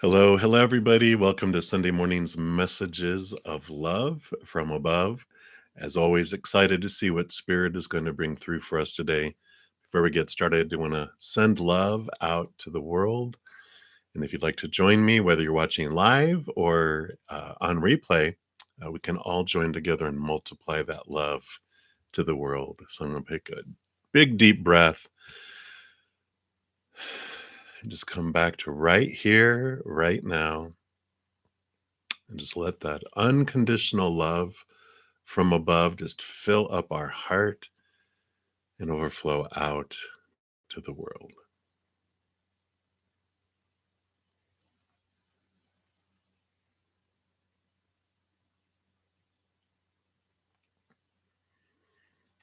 Hello, hello, everybody. Welcome to Sunday morning's Messages of Love from Above. As always, excited to see what Spirit is going to bring through for us today. Before we get started, I want to send love out to the world. And if you'd like to join me, whether you're watching live or on replay, we can all join together and multiply that love to the world. So I'm going to take a big, deep breath. And just come back to right here, right now. And just let that unconditional love from above just fill up our heart and overflow out to the world.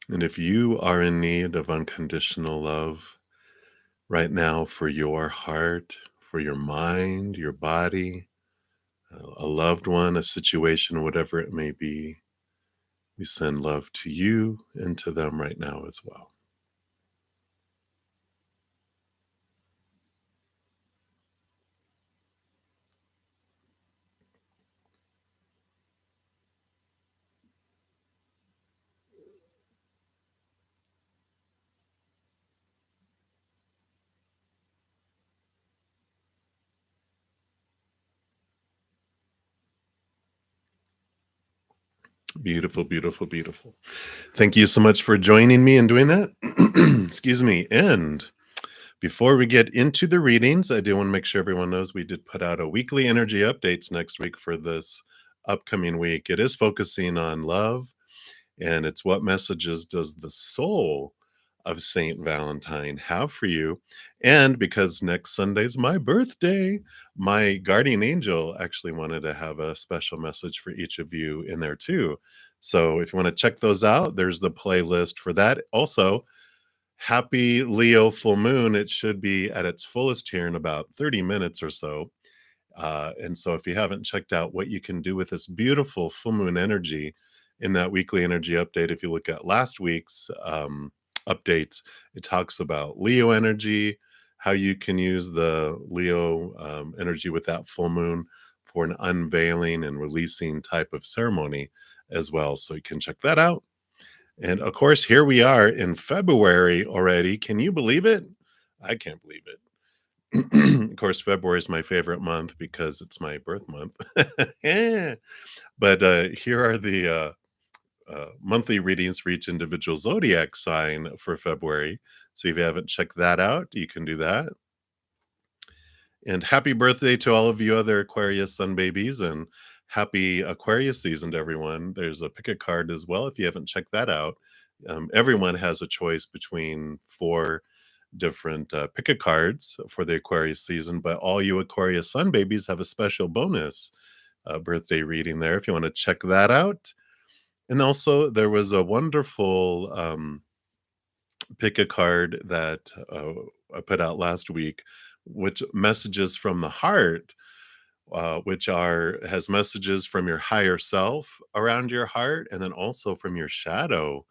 And if you are in need of unconditional love right now for your heart, for your mind, your body, a loved one, a situation, whatever it may be, we send love to you and to them right now as well. Beautiful, beautiful, beautiful. Thank you so much for joining me and doing that. Excuse me. And before we get into the readings, I do want to make sure everyone knows we did put out a weekly energy updates next week for this upcoming week. It is focusing on love, and it's what messages does the soul of Saint Valentine have for you? And because next Sunday's my birthday, my guardian angel actually wanted to have a special message for each of you in there too. So if you want to check those out, there's the playlist for that. Also, happy Leo full moon. It should be at its fullest here in about 30 minutes or so. And so if you haven't checked out what you can do with this beautiful full moon energy in that weekly energy update, if you look at last week's updates, it talks about Leo energy, how you can use the Leo energy with that full moon for an unveiling and releasing type of ceremony as well. So you can check that out. And of course, here we are in February already. Can you believe it? I can't believe it. Of course, February is my favorite month because it's my birth month. Yeah. But here are the monthly readings for each individual zodiac sign for February. So if you haven't checked that out, you can do that. And happy birthday to all of you other Aquarius sun babies, and happy Aquarius season to everyone. There's a pick a card as well if you haven't checked that out. Everyone has a choice between 4 different pick a cards for the Aquarius season, but all you Aquarius sun babies have a special bonus birthday reading there if you want to check that out. And also, there was a wonderful pick a card that I put out last week, which messages from the heart, which has messages from your higher self around your heart, and then also from your shadow,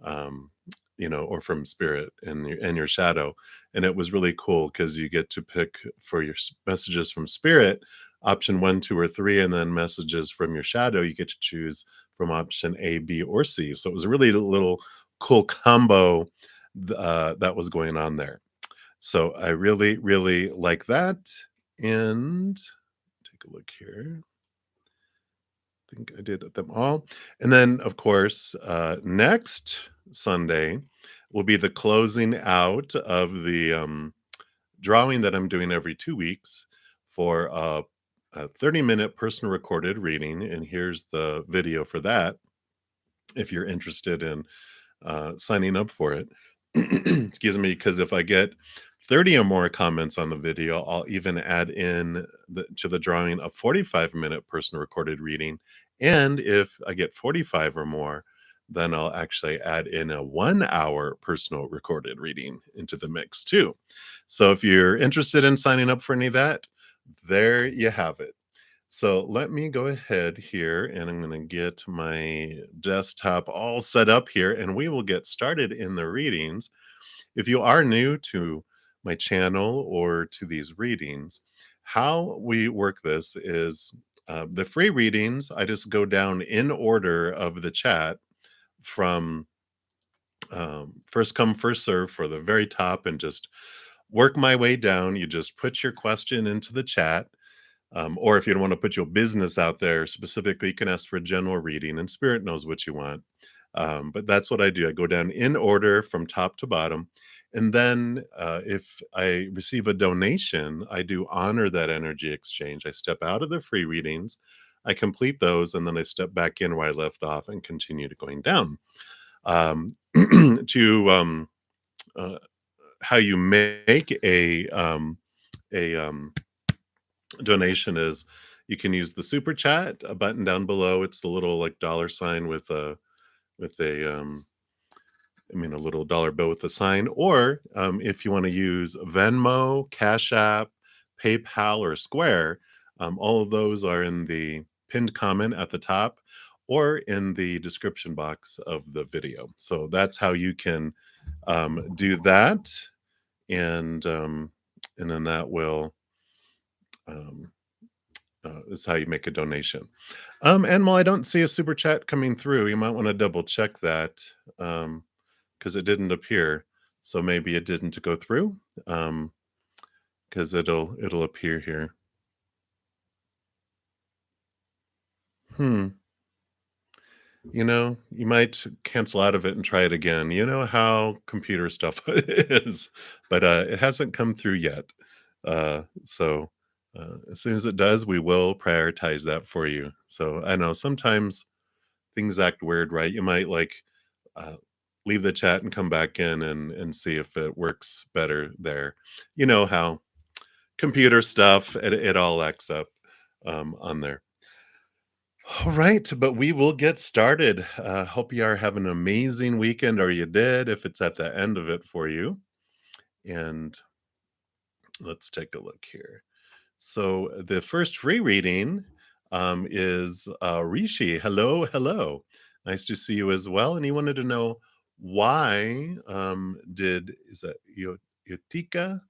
um, or from spirit and your shadow. And it was really cool because you get to pick for your messages from spirit, option 1, 2, or 3, and then messages from your shadow, you get to choose from option A, B, or C. So it was a really little cool combo that was going on there. So I really, really like that. And take a look here. I think I did them all. And then, of course, next Sunday will be the closing out of the drawing that I'm doing every 2 weeks for a 30-minute personal recorded reading. And here's the video for that if you're interested in signing up for it. Excuse me, because if I get 30 or more comments on the video, I'll even add in to the drawing a 45-minute personal recorded reading. And if I get 45 or more, then I'll actually add in a 1-hour personal recorded reading into the mix too. So if you're interested in signing up for any of that, there you have it. So let me go ahead here and I'm going to get my desktop all set up here and we will get started in the readings. If you are new to my channel or to these readings, how we work this is the free readings. I just go down in order of the chat from first come, first serve for the very top and just work my way down. You just put your question into the chat. Or if you don't want to put your business out there specifically, you can ask for a general reading, and Spirit knows what you want. But that's what I do. I go down in order from top to bottom. And then if I receive a donation, I do honor that energy exchange. I step out of the free readings, I complete those, and then I step back in where I left off and continue to going down. To uh, how you make a donation is you can use the super chat, a button down below. It's the little like dollar sign with a a little dollar bill with a sign. Or if you want to use Venmo, Cash App, PayPal, or Square, all of those are in the pinned comment at the top or in the description box of the video. So that's how you can do that, and then that will um, is how you make a donation. And while I don't see a super chat coming through, you might want to double check that because it didn't appear. So maybe it didn't go through because it'll appear here. Hmm. You might cancel out of it and try it again. You know how computer stuff is, but it hasn't come through yet. So as soon as it does, we will prioritize that for you. So I know sometimes things act weird, right? You might uh, leave the chat and come back in and see if it works better there. You know how computer stuff, it all acts up on there. All right, but we will get started. Hope you are having an amazing weekend, or you did, if it's at the end of it for you. And let's take a look here. So the first free reading is Rishi. Hello, hello. Nice to see you as well. And he wanted to know why is that Yotika?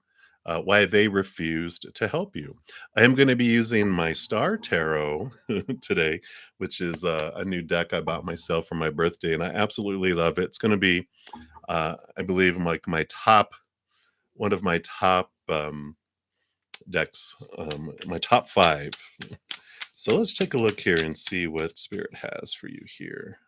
Why they refused to help you. I am going to be using my Star Tarot today, which is a new deck I bought myself for my birthday, and I absolutely love it. It's going to be, I believe, like one of my top decks, my top 5. So let's take a look here and see what Spirit has for you here.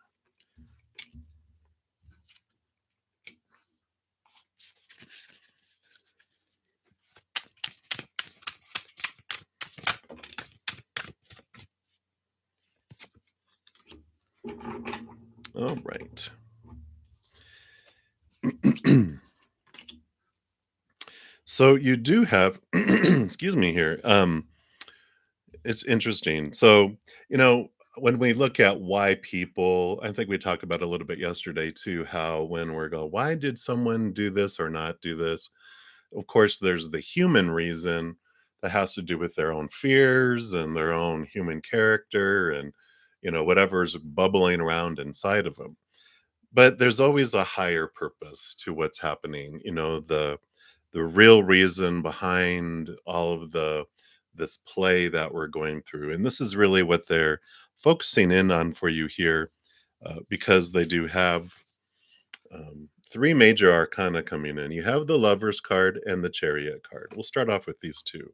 All right. So you do have, excuse me here. It's interesting. So, you know, when we look at why people, I think we talked about a little bit yesterday too, how when we're going, why did someone do this or not do this? Of course, there's the human reason that has to do with their own fears and their own human character and, whatever's bubbling around inside of them. But there's always a higher purpose to what's happening. The real reason behind all of this play that we're going through, and this is really what they're focusing in on for you here, because they do have 3 major arcana coming in. You have the Lovers card and the Chariot card. We'll start off with these two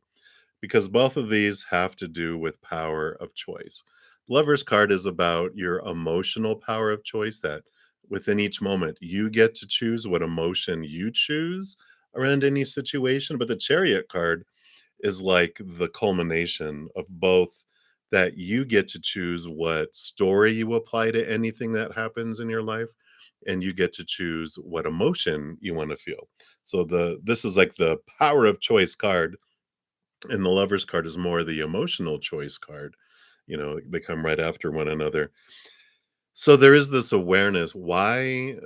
because both of these have to do with power of choice. Lover's card is about your emotional power of choice, that within each moment you get to choose what emotion you choose around any situation. But the Chariot card is like the culmination of both, that you get to choose what story you apply to anything that happens in your life, and you get to choose what emotion you want to feel. So this is like the power of choice card, and the Lovers card is more the emotional choice card. They come right after one another. So there is this awareness. Why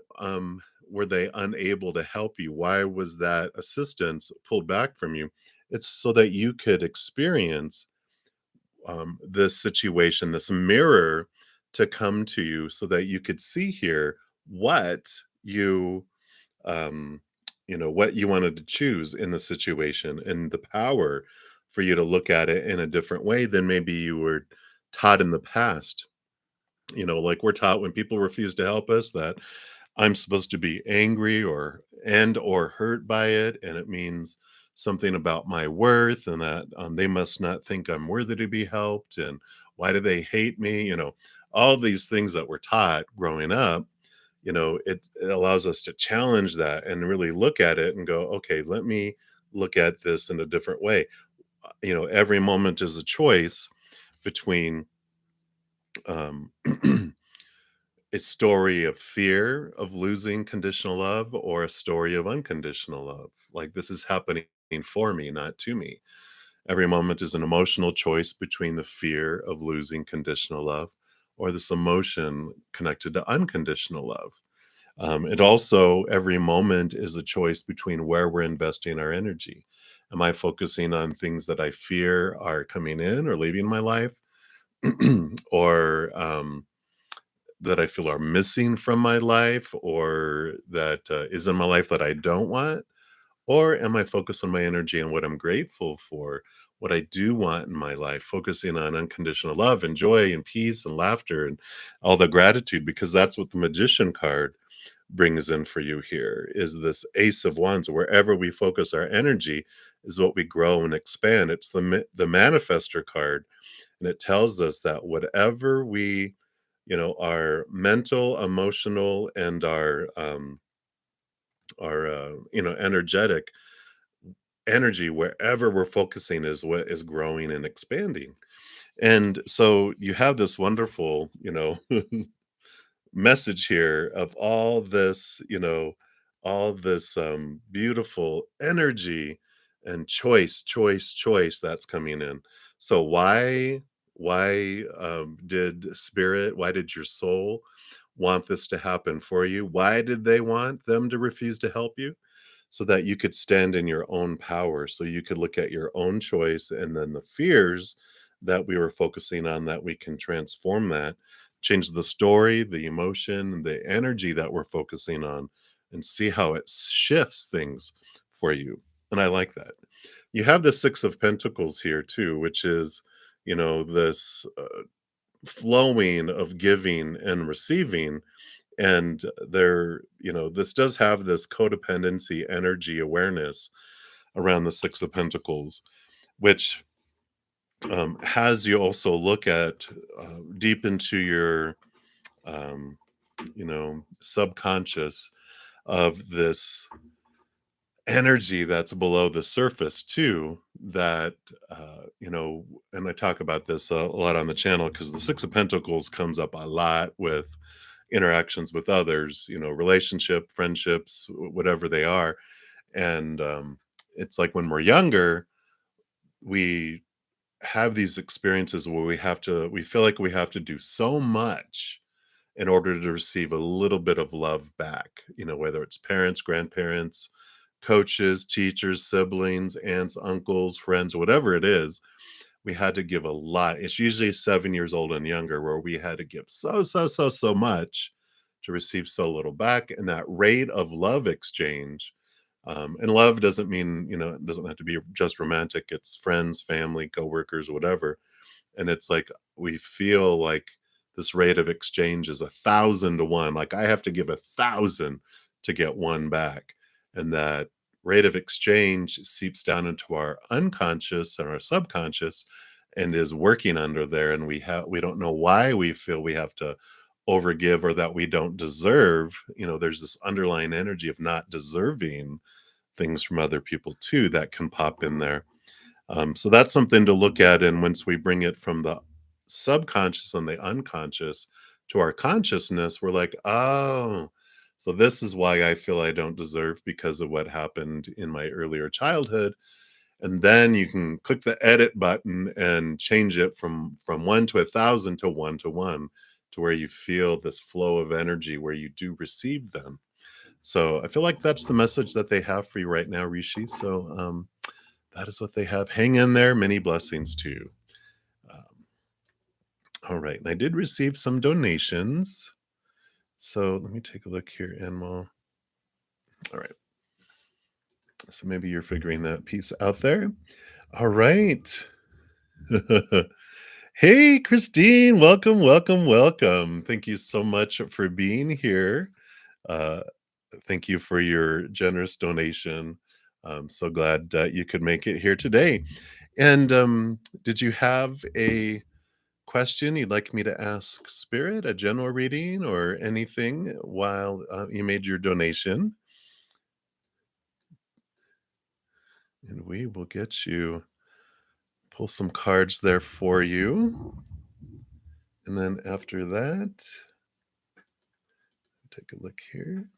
were they unable to help you? Why was that assistance pulled back from you? It's so that you could experience this situation, this mirror, to come to you, so that you could see here what you um what you wanted to choose in the situation, and the power for you to look at it in a different way than maybe you were taught in the past. Like we're taught when people refuse to help us that I'm supposed to be angry or hurt by it, and it means something about my worth, and that they must not think I'm worthy to be helped, and why do they hate me? All these things that we're taught growing up. It allows us to challenge that and really look at it and go, okay, let me look at this in a different way. Every moment is a choice between um, a story of fear of losing conditional love or a story of unconditional love. Like this is happening for me, not to me. Every moment is an emotional choice between the fear of losing conditional love or this emotion connected to unconditional love. It also, every moment is a choice between where we're investing our energy. Am I focusing on things that I fear are coming in or leaving my life? or that I feel are missing from my life or that is in my life that I don't want? Or am I focused on my energy and what I'm grateful for, what I do want in my life, focusing on unconditional love and joy and peace and laughter and all the gratitude? Because that's what the magician card brings in for you here is this ace of wands. Wherever we focus our energy is what we grow and expand. It's the manifester card, and it tells us that whatever we our mental, emotional, and our energetic energy, wherever we're focusing is what is growing and expanding. And so you have this wonderful message here of all this beautiful energy and choice that's coming in. So why why did your soul want this to happen for you? Why did they want them to refuse to help you? So that you could stand in your own power, so you could look at your own choice, and then the fears that we were focusing on, that we can transform that, change the story, the emotion, the energy that we're focusing on, and see how it shifts things for you. And I like that. You have the Six of Pentacles here too, which is, this flowing of giving and receiving. And this does have this codependency energy awareness around the Six of Pentacles, which has you also look at deep into your subconscious of this energy that's below the surface too, that and I talk about this a lot on the channel because the Six of Pentacles comes up a lot with interactions with others, relationship, friendships, whatever they are. And it's like when we're younger, we have these experiences where we feel like we have to do so much in order to receive a little bit of love back, whether it's parents, grandparents, coaches, teachers, siblings, aunts, uncles, friends, whatever it is. We had to give a lot. It's usually 7 years old and younger where we had to give so much to receive so little back. And that rate of love exchange, and love doesn't mean, it doesn't have to be just romantic. It's friends, family, coworkers, whatever. And it's like we feel like this rate of exchange is 1,000 to 1. Like I have to give 1,000 to get one back. And that rate of exchange seeps down into our unconscious and our subconscious and is working under there. And we don't know why we feel we have to overgive or that we don't deserve. There's this underlying energy of not deserving things from other people too that can pop in there. So that's something to look at. And once we bring it from the subconscious and the unconscious to our consciousness, we're like, oh, so this is why I feel I don't deserve because of what happened in my earlier childhood. And then you can click the edit button and change it from 1 to 1,000 to 1 to where you feel this flow of energy where you do receive them. So I feel like that's the message that they have for you right now, Rishi. So that is what they have. Hang in there. Many blessings to you. Um, all right. And I did receive some donations. So let me take a look here, Anmal. All right. So maybe you're figuring that piece out there. All right. Hey, Christine, welcome, welcome, welcome. Thank you so much for being here. Uh, Thank you for your generous donation. I'm so glad that you could make it here today. And did you have a question you'd like me to ask Spirit, a general reading, or anything while you made your donation? And we will get you, pull some cards there for you. And then after that, take a look here.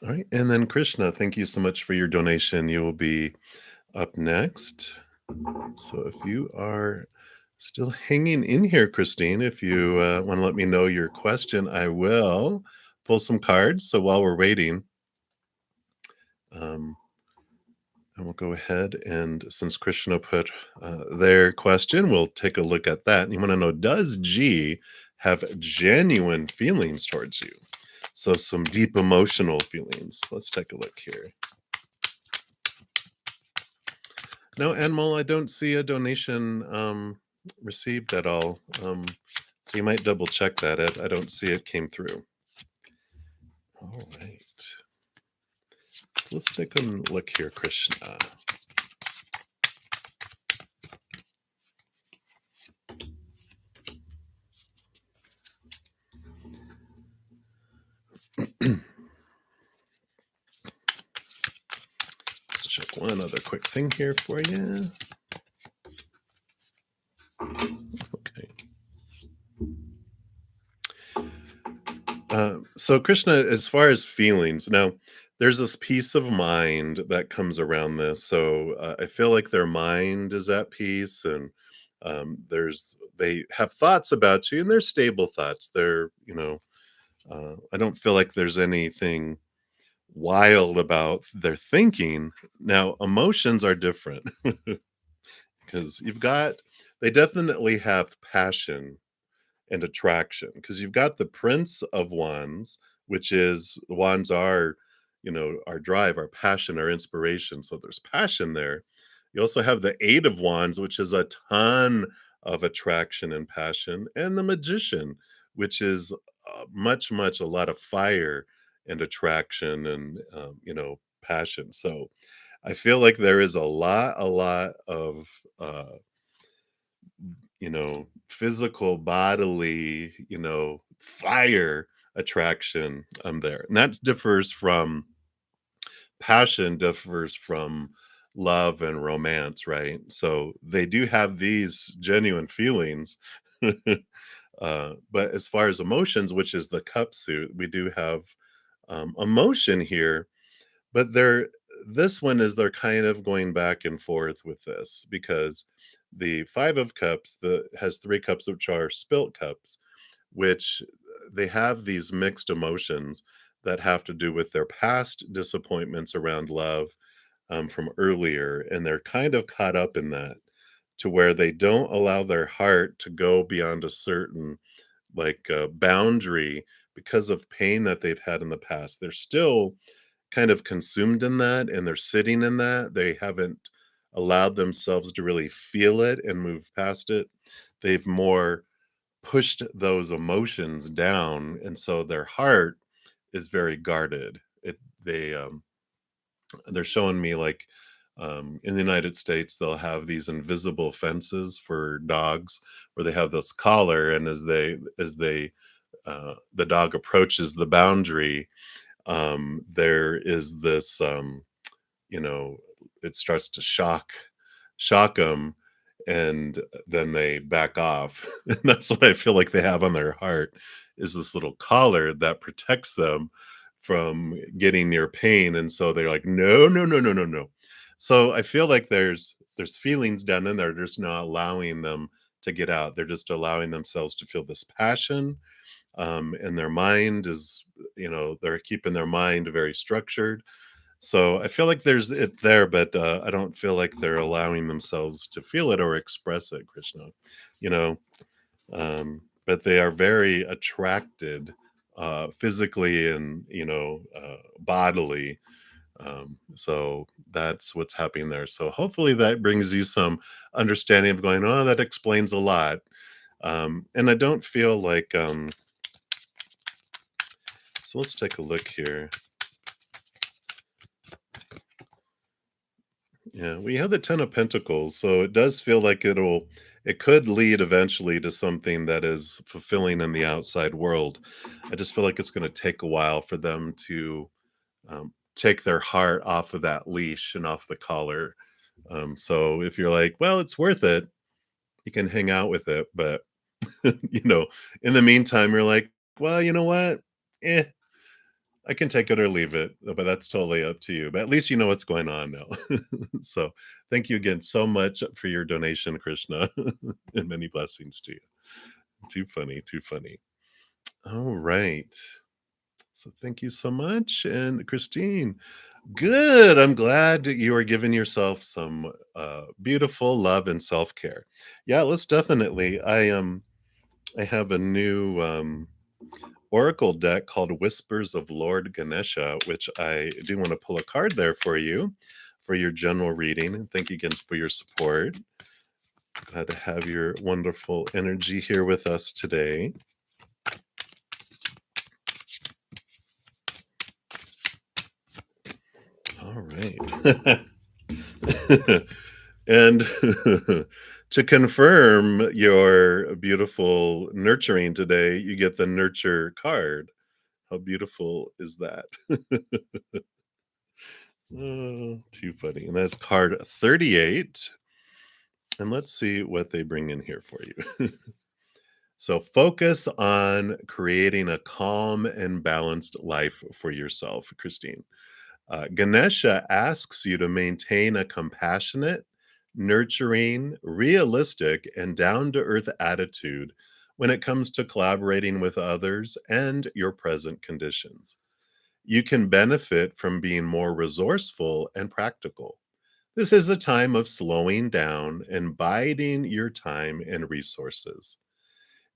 All right. And then Krishna, thank you so much for your donation. You will be up next. So if you are still hanging in here, Christine, if you want to let me know your question, I will pull some cards. So while we're waiting, um, and we'll go ahead and since Krishna put their question, we'll take a look at that. And you want to know, does G have genuine feelings towards you? So some deep emotional feelings. Let's take a look here. No, Animal, I don't see a donation received at all. So you might double check that. I don't see it came through. All right. So let's take a look here, Krishna. Let's check one other quick thing here for you. Okay. So Krishna, as far as feelings, now there's this peace of mind that comes around this. So I feel like their mind is at peace, and they have thoughts about you, and they're stable thoughts. I don't feel like there's anything wild about their thinking. Now, emotions are different because they definitely have passion and attraction because you've got the Prince of Wands, which is the wands are, our drive, our passion, our inspiration. So there's passion there. You also have the Eight of Wands, which is a ton of attraction and passion, and the Magician, which is much, much a lot of fire and attraction and passion. So I feel like there is a lot of physical, bodily, fire attraction there. And that differs from passion, differs from love and romance, right? So they do have these genuine feelings. But as far as emotions, which is the cup suit, we do have emotion here, but this one is they're kind of going back and forth with this because the Five of Cups has three cups which are spilt cups, which they have these mixed emotions that have to do with their past disappointments around love from earlier, and they're kind of caught up in that to where they don't allow their heart to go beyond a certain boundary because of pain that they've had in the past. They're still kind of consumed in that and they're sitting in that. They haven't allowed themselves to really feel it and move past it. They've more pushed those emotions down, and so their heart is very guarded. They're showing me in the United States they'll have these invisible fences for dogs where they have this collar, and as they the dog approaches the boundary, there is this you know it starts to shock them, and then they back off. And that's what I feel like they have on their heart, is this little collar that protects them from getting near pain, and so they're like, no, no, no, no, no, no. So I feel like there's feelings down in there, just not allowing them to get out. They're just allowing themselves to feel this passion, and their mind is, they're keeping their mind very structured. So I feel like there's it there, but I don't feel like they're allowing themselves to feel it or express it, Krishna. You know, but they are very attracted physically and bodily. So that's what's happening there. So hopefully that brings you some understanding of going, oh, that explains a lot. And I don't feel like so let's take a look here. Yeah, we have the 10 of Pentacles, so it does feel like it could lead eventually to something that is fulfilling in the outside world. I just feel like it's going to take a while for them to take their heart off of that leash and off the collar. So if you're like, well, it's worth it, you can hang out with it, but in the meantime, you're like, well, you know what? Eh, I can take it or leave it, but that's totally up to you. But at least you know what's going on now. So thank you again so much for your donation, Krishna, and many blessings to you. Too funny, too funny. All right. So thank you so much. And Christine, good. I'm glad that you are giving yourself some beautiful love and self-care. Yeah, let's definitely. I have a new oracle deck called Whispers of Lord Ganesha, which I do want to pull a card there for you for your general reading. And thank you again for your support. Glad to have your wonderful energy here with us today. All right. And to confirm your beautiful nurturing today, you get the nurture card. How beautiful is that? Oh, too funny. And that's card 38. And let's see what they bring in here for you. So, focus on creating a calm and balanced life for yourself, Christine. Ganesha asks you to maintain a compassionate, nurturing, realistic, and down to earth attitude when it comes to collaborating with others and your present conditions. You can benefit from being more resourceful and practical. This is a time of slowing down and biding your time and resources.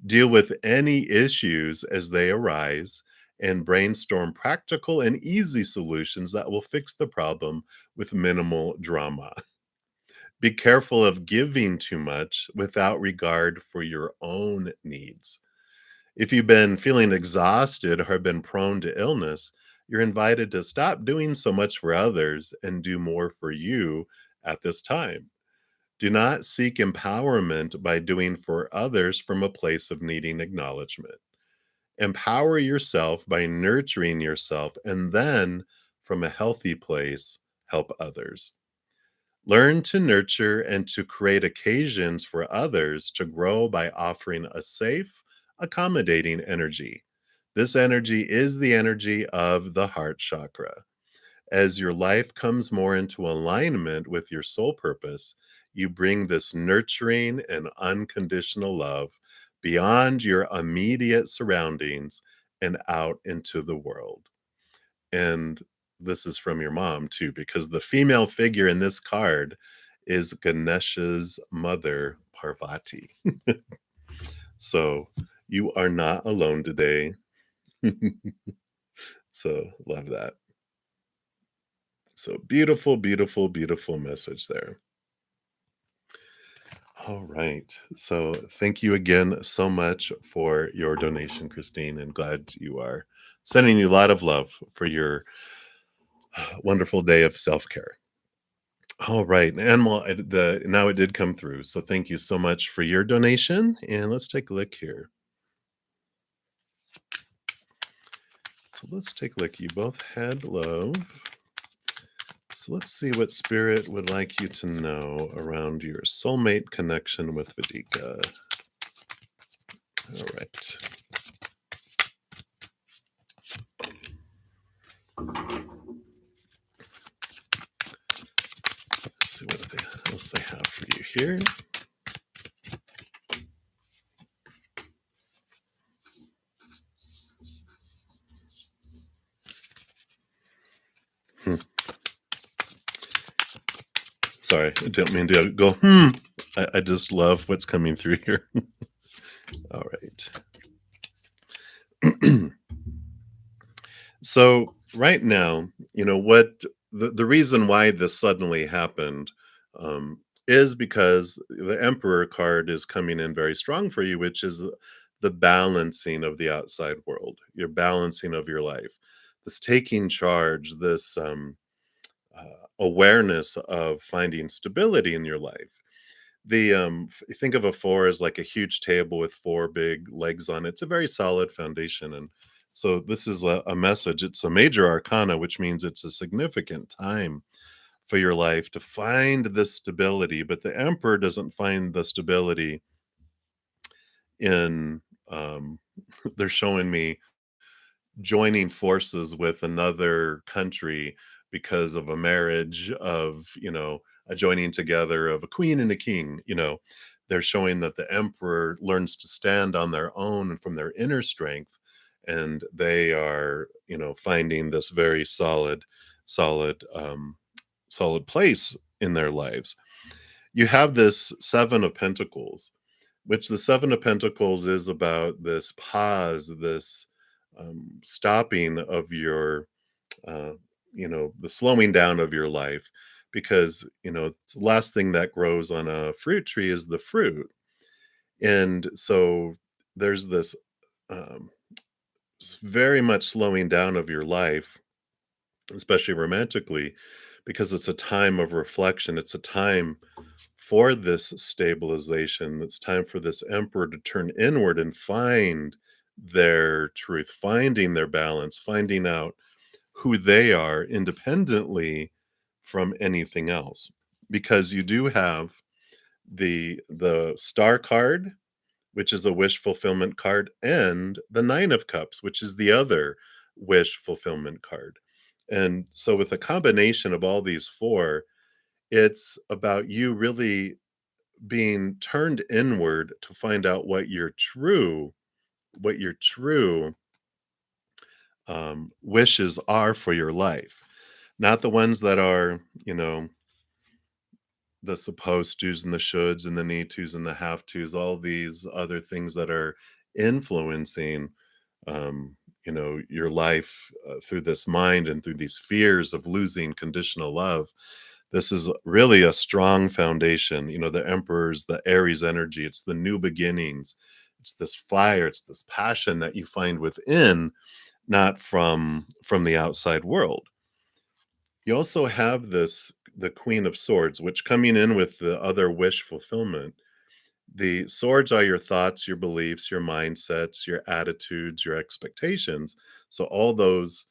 Deal with any issues as they arise and brainstorm practical and easy solutions that will fix the problem with minimal drama. Be careful of giving too much without regard for your own needs. If you've been feeling exhausted or have been prone to illness, you're invited to stop doing so much for others and do more for you at this time. Do not seek empowerment by doing for others from a place of needing acknowledgement. Empower yourself by nurturing yourself and then, from a healthy place, help others. Learn to nurture and to create occasions for others to grow by offering a safe, accommodating energy. This energy is the energy of the heart chakra. As your life comes more into alignment with your soul purpose, you bring this nurturing and unconditional love beyond your immediate surroundings and out into the world. And this is from your mom too, because the female figure in this card is Ganesha's mother, Parvati. So you are not alone today. So love that. So beautiful, beautiful, beautiful message there. All right. So thank you again so much for your donation, Christine, and glad you are sending you a lot of love for your wonderful day of self-care. All right. Animal, now it did come through. So thank you so much for your donation. And let's take a look here. So let's take a look. You both had love. So let's see what Spirit would like you to know around your soulmate connection with Vedika. All right. Let's see what else they have for you here. Sorry, I don't mean to go, I just love what's coming through here. All right. So right now, what the reason why this suddenly happened um, is because the Emperor card is coming in very strong for you, which is the balancing of the outside world, your balancing of your life, this taking charge, this awareness of finding stability in your life. Think of a four as like a huge table with four big legs on it. It's a very solid foundation. And so this is a message. It's a major arcana, which means it's a significant time for your life to find this stability. But the emperor doesn't find the stability in they're showing me joining forces with another country because of a marriage of a joining together of a queen and a king. They're showing that the emperor learns to stand on their own and from their inner strength, and they are finding this very solid place in their lives. You have this seven of pentacles, which the seven of pentacles is about this pause, this stopping of your uh, the slowing down of your life, because it's the last thing that grows on a fruit tree is the fruit. And so there's this um, very much slowing down of your life, especially romantically, because it's a time of reflection. It's a time for this stabilization. It's time for this emperor to turn inward and find their truth, finding their balance, finding out who they are independently from anything else. Because you do have the star card, which is a wish fulfillment card, and the nine of cups, which is the other wish fulfillment card. And so with a combination of all these four, it's about you really being turned inward to find out what your true wishes are for your life, not the ones that are the supposed tos and the shoulds and the need tos and the have tos, all these other things that are influencing your life through this mind and through these fears of losing conditional love. This is really a strong foundation. The emperor's the Aries energy. It's the new beginnings. It's this fire. It's this passion that you find within, not from the outside world. You also have the Queen of Swords, which coming in with the other wish fulfillment. The swords are your thoughts, your beliefs, your mindsets, your attitudes, your expectations. So all those,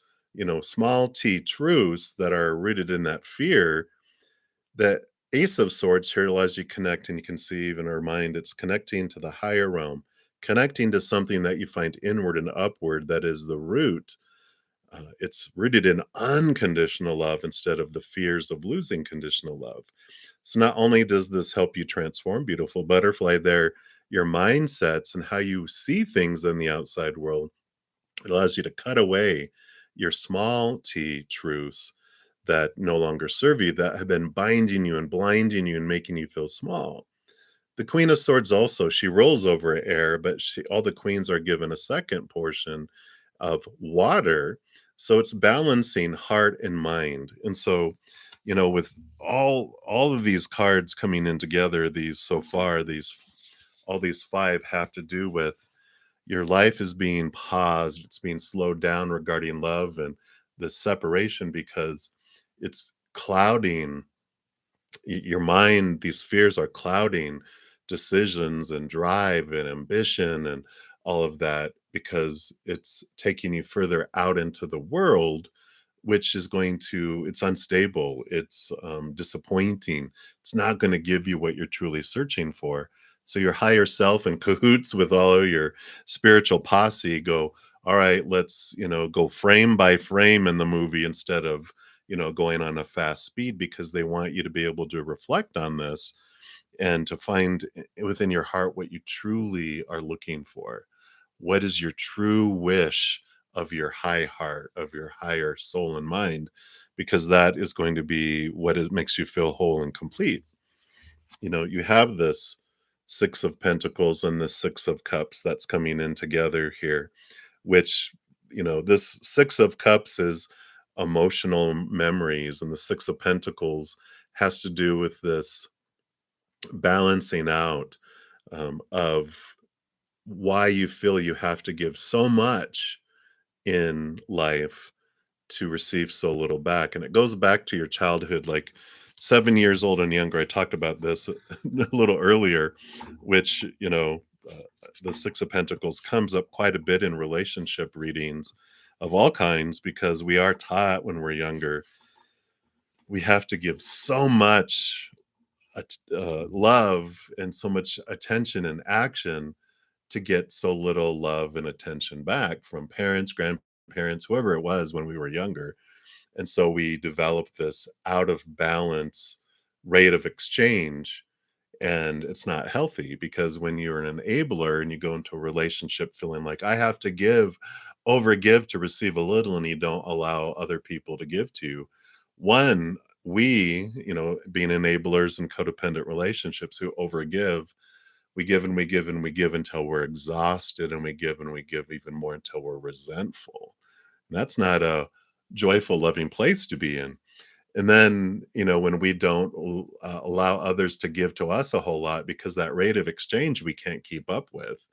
small t truths that are rooted in that fear. The Ace of Swords here allows you to connect and conceive in our mind. It's connecting to the higher realm, connecting to something that you find inward and upward that is the root. It's rooted in unconditional love instead of the fears of losing conditional love. So not only does this help you transform, beautiful butterfly, there, your mindsets and how you see things in the outside world, it allows you to cut away your small t truths that no longer serve you, that have been binding you and blinding you and making you feel small. The Queen of Swords also, she rolls over air, but all the queens are given a second portion of water. So it's balancing heart and mind. And so, with all of these cards coming in together, these so far, these all these five have to do with your life is being paused, it's being slowed down regarding love and the separation, because it's clouding your mind. These fears are clouding decisions and drive and ambition and all of that, because it's taking you further out into the world, which is it's unstable, it's disappointing, it's not going to give you what you're truly searching for. So your higher self in cahoots with all of your spiritual posse go, all right, let's go frame by frame in the movie instead of going on a fast speed, because they want you to be able to reflect on this and to find within your heart what you truly are looking for. What is your true wish of your high heart, of your higher soul and mind? Because that is going to be what makes you feel whole and complete. You have this Six of Pentacles and the Six of Cups that's coming in together here, which, this Six of Cups is emotional memories, and the Six of Pentacles has to do with this balancing out of why you feel you have to give so much in life to receive so little back. And it goes back to your childhood, like 7 years old and younger. I talked about this a little earlier, which, the Six of Pentacles comes up quite a bit in relationship readings of all kinds, because we are taught when we're younger, we have to give so much love and so much attention and action to get so little love and attention back from parents, grandparents, whoever it was when we were younger. And so we developed this out of balance rate of exchange. And it's not healthy, because when you're an enabler and you go into a relationship feeling like I have to overgive to receive a little, and you don't allow other people to give to you. One, being enablers in codependent relationships who overgive, we give and we give and we give until we're exhausted, and we give and we give even more until we're resentful. And that's not a joyful, loving place to be in. And then, when we don't allow others to give to us a whole lot, because that rate of exchange we can't keep up with.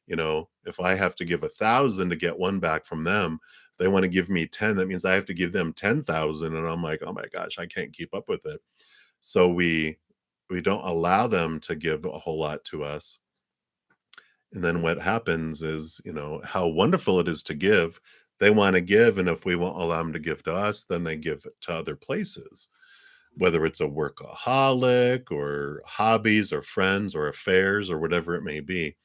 If I have to give 1,000 to get one back from them, they want to give me 10. That means I have to give them 10,000. And I'm like, oh my gosh, I can't keep up with it. So we don't allow them to give a whole lot to us. And then what happens is, how wonderful it is to give. They want to give. And if we won't allow them to give to us, then they give it to other places, whether it's a workaholic or hobbies or friends or affairs or whatever it may be.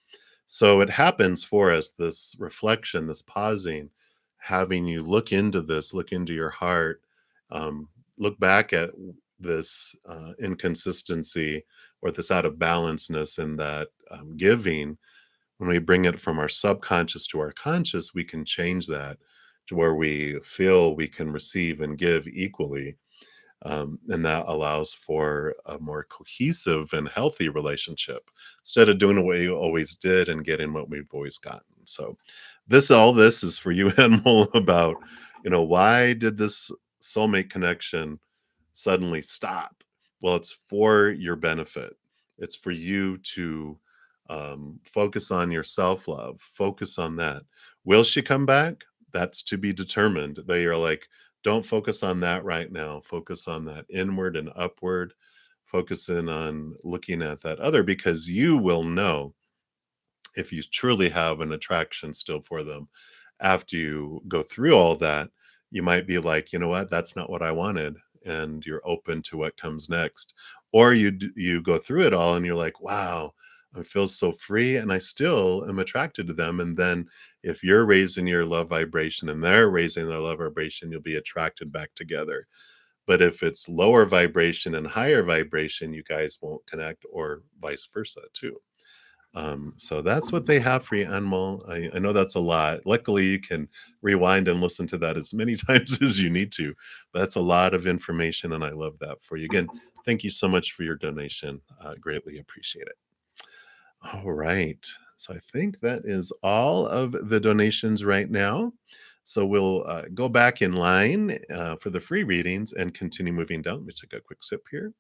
So it happens for us, this reflection, this pausing, having you look into this, look into your heart, look back at this inconsistency or this out of balanceness in that giving. When we bring it from our subconscious to our conscious, we can change that to where we feel we can receive and give equally. And that allows for a more cohesive and healthy relationship, instead of doing what you always did and getting what we've always gotten. So all this is for you, Animal, about, why did this soulmate connection suddenly stop? Well, it's for your benefit. It's for you to focus on your self-love, focus on that. Will she come back? That's to be determined. They are like, don't focus on that right now. Focus on that inward and upward. Focus in on looking at that other, because you will know if you truly have an attraction still for them. After you go through all that, you might be like, you know what, that's not what I wanted. And you're open to what comes next. Or you go through it all and you're like, wow, I feel so free and I still am attracted to them. And then if you're raising your love vibration and they're raising their love vibration, you'll be attracted back together. But if it's lower vibration and higher vibration, you guys won't connect, or vice versa too. So that's what they have for you, Animal. I know that's a lot. Luckily, you can rewind and listen to that as many times as you need to. But that's a lot of information, and I love that for you. Again, thank you so much for your donation. Greatly appreciate it. All right. So I think that is all of the donations right now. So we'll go back in line for the free readings and continue moving down. Let me take a quick sip here.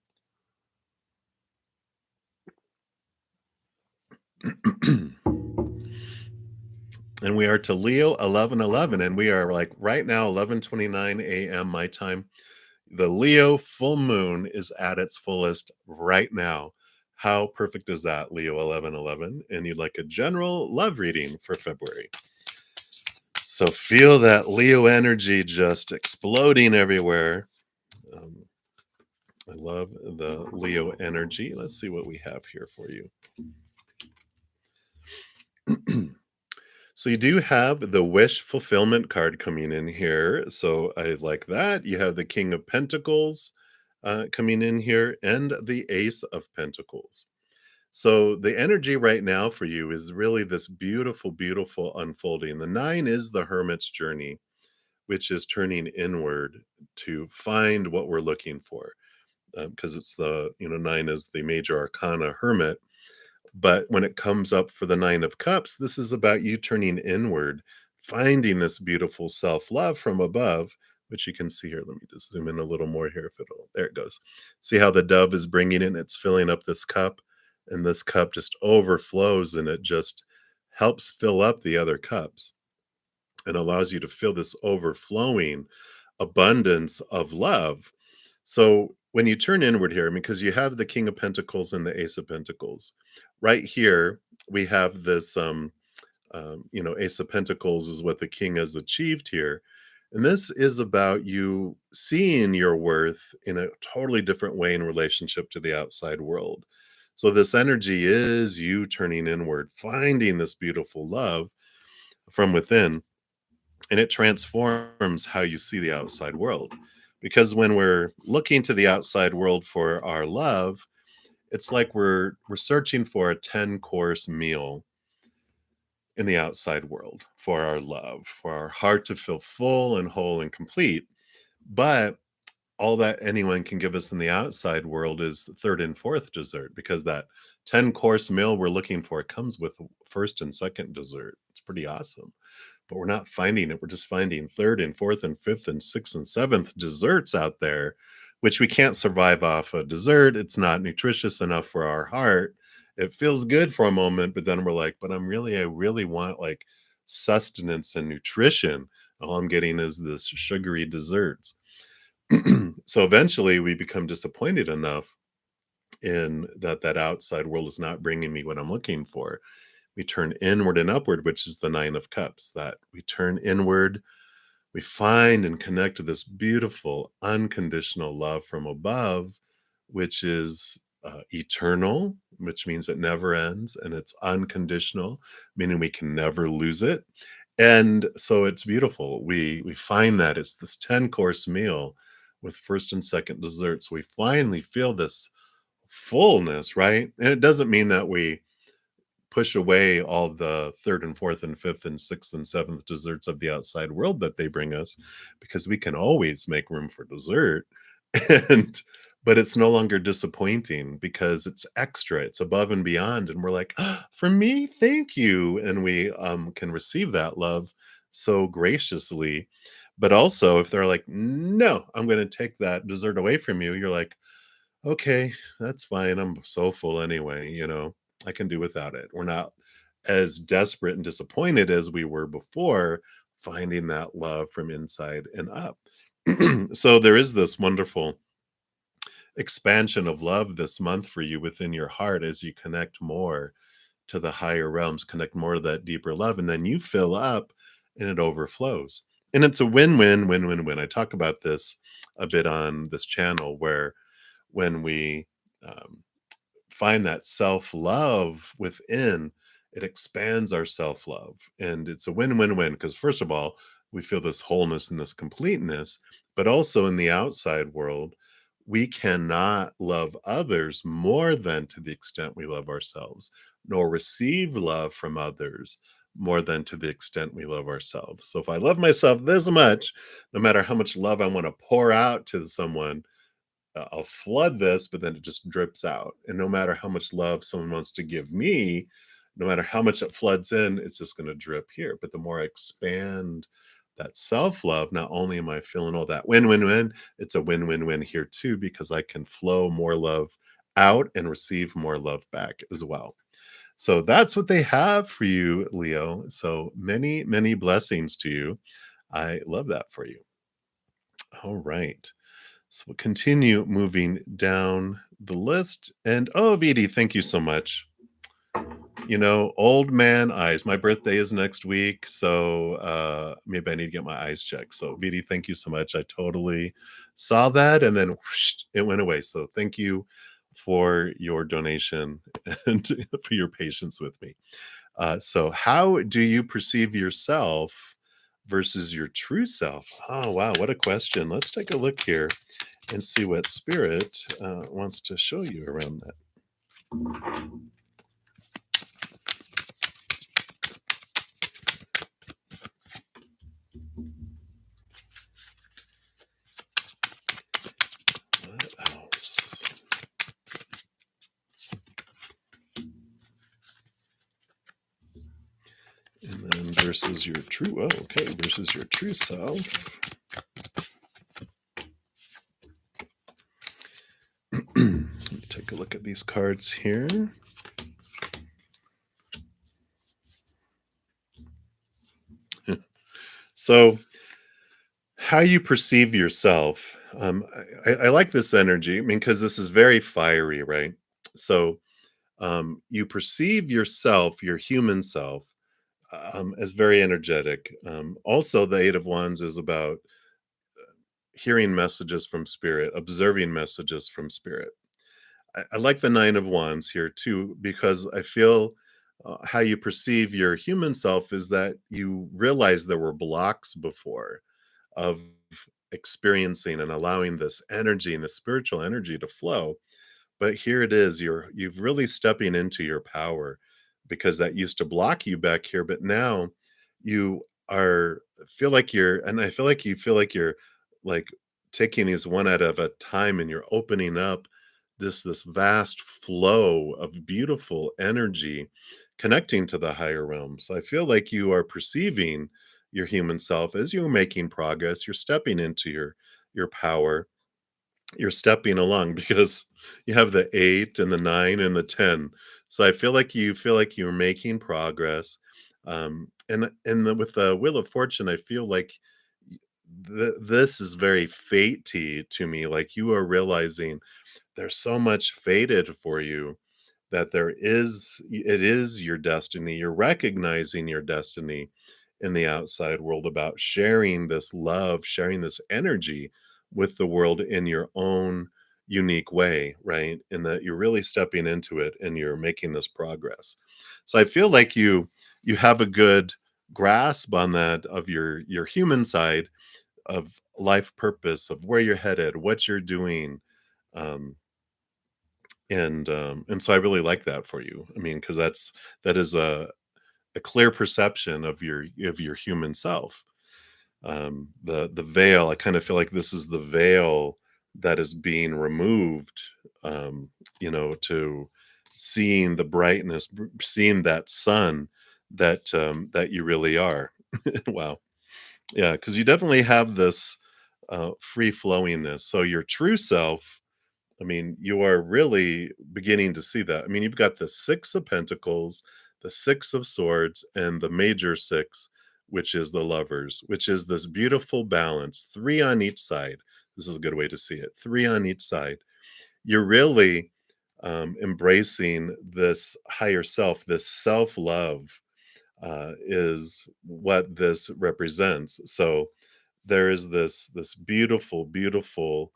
And we are to Leo 1111, and we are like right now 11:29 a.m. my time. The Leo full moon is at its fullest right now. How perfect is that, Leo 1111? And you'd like a general love reading for February. So feel that Leo energy just exploding everywhere. I love the Leo energy. Let's see what we have here for you. So you do have the wish fulfillment card coming in here. So I like that. You have the King of Pentacles coming in here, and the Ace of Pentacles. So the energy right now for you is really this beautiful, beautiful unfolding. The 9 is the Hermit's journey, which is turning inward to find what we're looking for. Because it's the, 9 is the major arcana Hermit. But when it comes up for the Nine of Cups, this is about you turning inward, finding this beautiful self-love from above, which you can see here. Let me just zoom in a little more here if it'll, there it goes. See how the dove is bringing in, it's filling up this cup, and this cup just overflows, and it just helps fill up the other cups and allows you to feel this overflowing abundance of love. So when you turn inward here, because you have the King of Pentacles and the Ace of Pentacles, right here we have this, Ace of Pentacles is what the King has achieved here. And this is about you seeing your worth in a totally different way in relationship to the outside world. So this energy is you turning inward, finding this beautiful love from within, and it transforms how you see the outside world. Because when we're looking to the outside world for our love, it's like we're searching for a 10-course meal in the outside world for our love, for our heart to feel full and whole and complete. But all that anyone can give us in the outside world is the third and fourth dessert, because that 10-course meal we're looking for comes with first and second dessert. It's pretty awesome. But we're not finding it. We're just finding third and fourth and fifth and sixth and seventh desserts out there, which we can't survive off a dessert. It's not nutritious enough for our heart. It feels good for a moment, but then we're like, but I really want like sustenance and nutrition. All I'm getting is this sugary desserts. So eventually we become disappointed enough in that outside world is not bringing me what I'm looking for. We turn inward and upward, which is the Nine of Cups, that we turn inward, we find and connect to this beautiful unconditional love from above, which is eternal, which means it never ends, and it's unconditional, meaning we can never lose it. And so it's beautiful. We find that it's this 10-course meal with first and second desserts. We finally feel this fullness, right? And it doesn't mean that we push away all the third and fourth and fifth and sixth and seventh desserts of the outside world that they bring us, because we can always make room for dessert. And but it's no longer disappointing because it's extra, it's above and beyond, and we're like, "Ah, for me, thank you," and we can receive that love so graciously. But also if they're like, "No, I'm going to take that dessert away from you," you're like, okay, that's fine. I'm so full anyway, I can do without it. We're not as desperate and disappointed as we were before, finding that love from inside and up. So there is this wonderful expansion of love this month for you within your heart as you connect more to the higher realms, connect more to that deeper love, and then you fill up and it overflows. And it's a win-win, win-win-win. I talk about this a bit on this channel, where when we um, find that self-love within, it expands our self-love. And it's a win-win-win, because first of all, we feel this wholeness and this completeness, but also in the outside world, we cannot love others more than to the extent we love ourselves, nor receive love from others more than to the extent we love ourselves. So if I love myself this much, no matter how much love I want to pour out to someone, I'll flood this, but then it just drips out. And no matter how much love someone wants to give me, no matter how much it floods in, it's just going to drip here. But the more I expand that self love, not only am I feeling all that win win win, it's a win win win here too, because I can flow more love out and receive more love back as well. So that's what they have for you, Leo. So many, many blessings to you. I love that for you. All right. So we'll continue moving down the list. And oh, Vidi, thank you so much. Old man eyes. My birthday is next week, so maybe I need to get my eyes checked. So Vidi, thank you so much. I totally saw that, and then whoosh, it went away. So thank you for your donation and for your patience with me. So how do you perceive yourself versus your true self? Oh, wow, what a question. Let's take a look here and see what Spirit wants to show you around that. What else? And then versus your true, oh, okay, versus your true self. Let me take a look at these cards here. So, how you perceive yourself. I like this energy. I mean, because this is very fiery, right? So, you perceive yourself, your human self, as very energetic. Also, the Eight of Wands is about hearing messages from spirit, observing messages from spirit. I like the Nine of Wands here too, because I feel how you perceive your human self is that you realize there were blocks before of experiencing and allowing this energy and the spiritual energy to flow. But here it is, you've really stepping into your power, because that used to block you back here, but now you are feel like you're, and I feel like you feel like you're like taking these one at a time, and you're opening up this vast flow of beautiful energy connecting to the higher realms. So I feel like you are perceiving your human self as you're making progress. You're stepping into your power, you're stepping along, because you have the 8 and the 9 and the 10. So I feel like you're making progress. With the Wheel of Fortune, I feel like this is very fatey to me. Like you are realizing there's so much fated for you, that it is your destiny. You're recognizing your destiny in the outside world, about sharing this love, sharing this energy with the world in your own unique way, right? And that you're really stepping into it and you're making this progress. So I feel like you have a good grasp on that, of your human side, of life purpose, of where you're headed, what you're doing. Um, and so I really like that for you. I mean, because that is a clear perception of your human self. The veil, I kind of feel like this is the veil that is being removed, to seeing the brightness, seeing that sun that you really are. Wow. Yeah, because you definitely have this free flowingness. So your true self, I mean, you are really beginning to see that. I mean, you've got the 6 of Pentacles, the 6 of Swords, and the major 6, which is the Lovers, which is this beautiful balance, 3 on each side. This is a good way to see it. 3 on each side. You're really embracing this higher self, this self love, is what this represents. So there is this beautiful, beautiful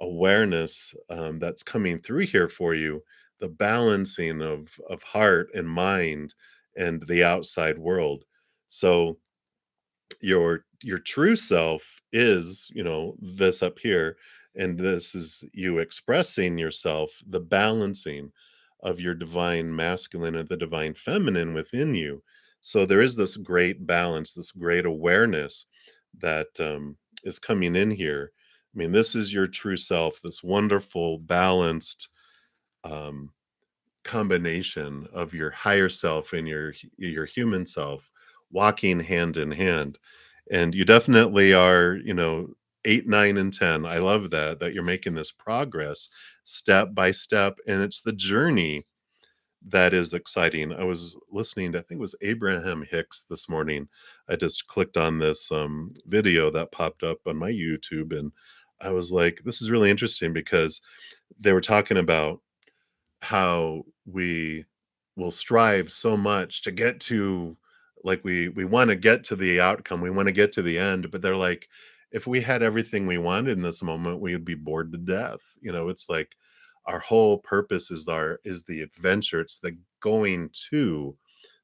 awareness, that's coming through here for you, the balancing of heart and mind and the outside world. So your true self is, this up here, and this is you expressing yourself, the balancing of your divine masculine and the divine feminine within you. So there is this great balance, this great awareness that is coming in here. I mean, this is your true self, this wonderful balanced um, combination of your higher self and your human self walking hand in hand. And you definitely are, 8, 9, and 10. I love that you're making this progress step by step, and it's the journey that is exciting. I was listening to, I think it was Abraham Hicks this morning. I just clicked on this video that popped up on my YouTube, and I was like, this is really interesting, because they were talking about how we will strive so much to get to, like, we want to get to the outcome, we want to get to the end, but they're like, if we had everything we wanted in this moment, we would be bored to death. It's like our whole purpose is the adventure, it's the going to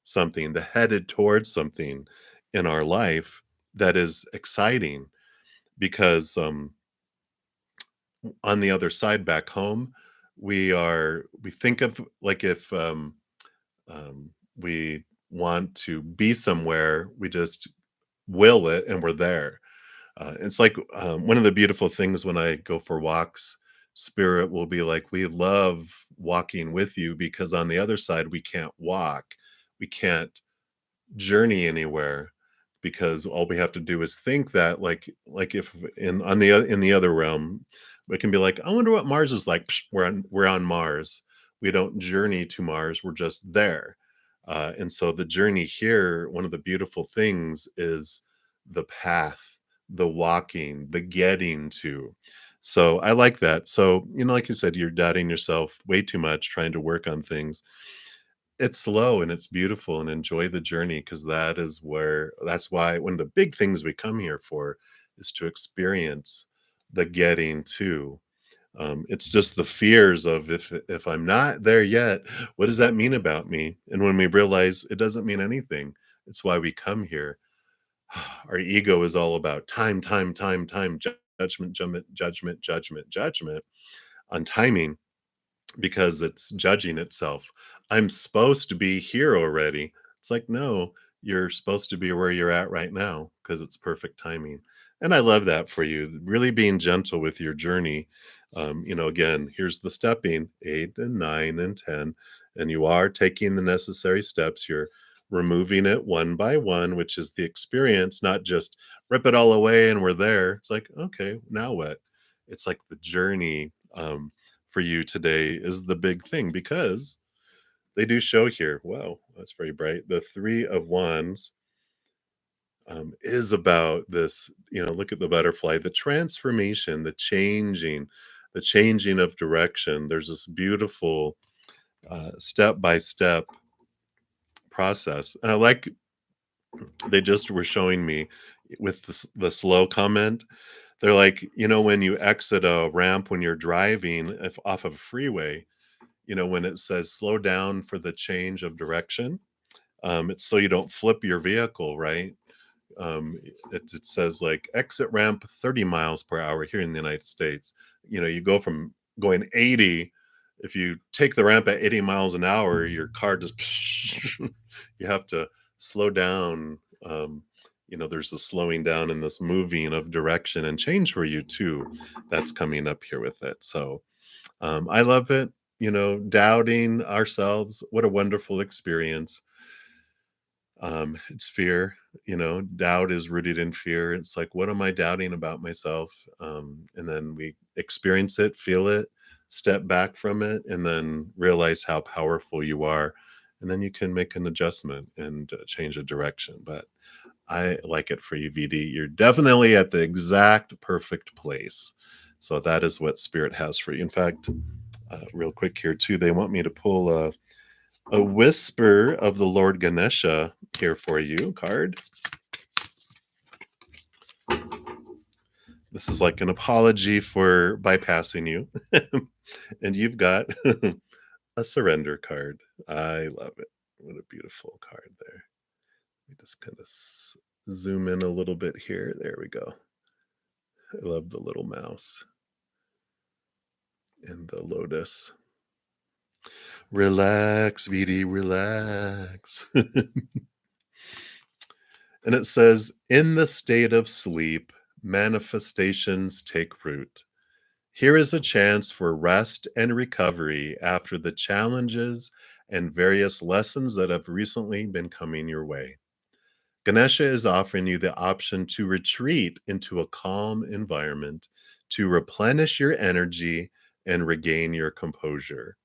something, the headed towards something in our life that is exciting. Because on the other side, back home, we think of, like, if we want to be somewhere, we just will it and we're there. It's like, one of the beautiful things when I go for walks, spirit will be like, we love walking with you, because on the other side we can't walk, we can't journey anywhere because all we have to do is think that like if in the other realm we can be like, I wonder what Mars is like. Psh, we're on Mars. We don't journey to Mars, we're just there. And so the journey here, one of the beautiful things is the path, the walking, the getting to. So I like that. So, like you said, you're doubting yourself way too much trying to work on things. It's slow and it's beautiful, and enjoy the journey, because that's why one of the big things we come here for is to experience the getting to. It's just the fears of, if I'm not there yet, what does that mean about me? And when we realize it doesn't mean anything, it's why we come here. Our ego is all about time, time, time, time, judgment, judgment, judgment, judgment, judgment on timing, because it's judging itself. I'm supposed to be here already. It's like, no, you're supposed to be where you're at right now because it's perfect timing. And I love that for you, really being gentle with your journey. Again, here's the stepping 8 and 9 and 10, and you are taking the necessary steps. You're removing it one by one, which is the experience, not just rip it all away and we're there. It's like, okay, now what? It's like the journey. For you today is the big thing, because they do show here. Wow, that's very bright. The Three of Wands is about this. Look at the butterfly, the transformation, the changing of direction. There's this beautiful step by step process, and I like they just were showing me with the slow comment. They're like, when you exit a ramp when you're driving if off of a freeway, when it says slow down for the change of direction, it's so you don't flip your vehicle, right? It says like exit ramp 30 miles per hour here in the United States. You go from going 80. If you take the ramp at 80 miles an hour, your car just, you have to slow down. There's the slowing down and this moving of direction and change for you too. That's coming up here with it. So I love it. Doubting ourselves. What a wonderful experience. It's fear. Doubt is rooted in fear. It's like, what am I doubting about myself? And then we experience it, feel it, step back from it, and then realize how powerful you are. And then you can make an adjustment and change a direction. But I like it for you, VD. You're definitely at the exact perfect place. So that is what Spirit has for you. In fact, real quick here too, they want me to pull a Whisper of the Lord Ganesha here for you card. This is like an apology for bypassing you. And you've got a surrender card. I love it. What a beautiful card there. Let me just kind of zoom in a little bit here. There we go. I love the little mouse and the lotus. Relax, VD, relax. And it says, in the state of sleep, manifestations take root. Here is a chance for rest and recovery after the challenges and various lessons that have recently been coming your way. Ganesha is offering you the option to retreat into a calm environment to replenish your energy and regain your composure.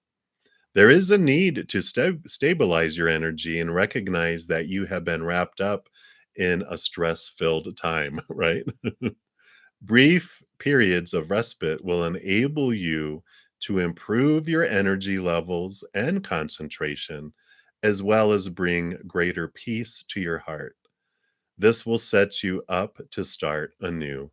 There is a need to stabilize your energy and recognize that you have been wrapped up in a stress-filled time, right? Brief periods of respite will enable you to improve your energy levels and concentration, as well as bring greater peace to your heart. This will set you up to start anew.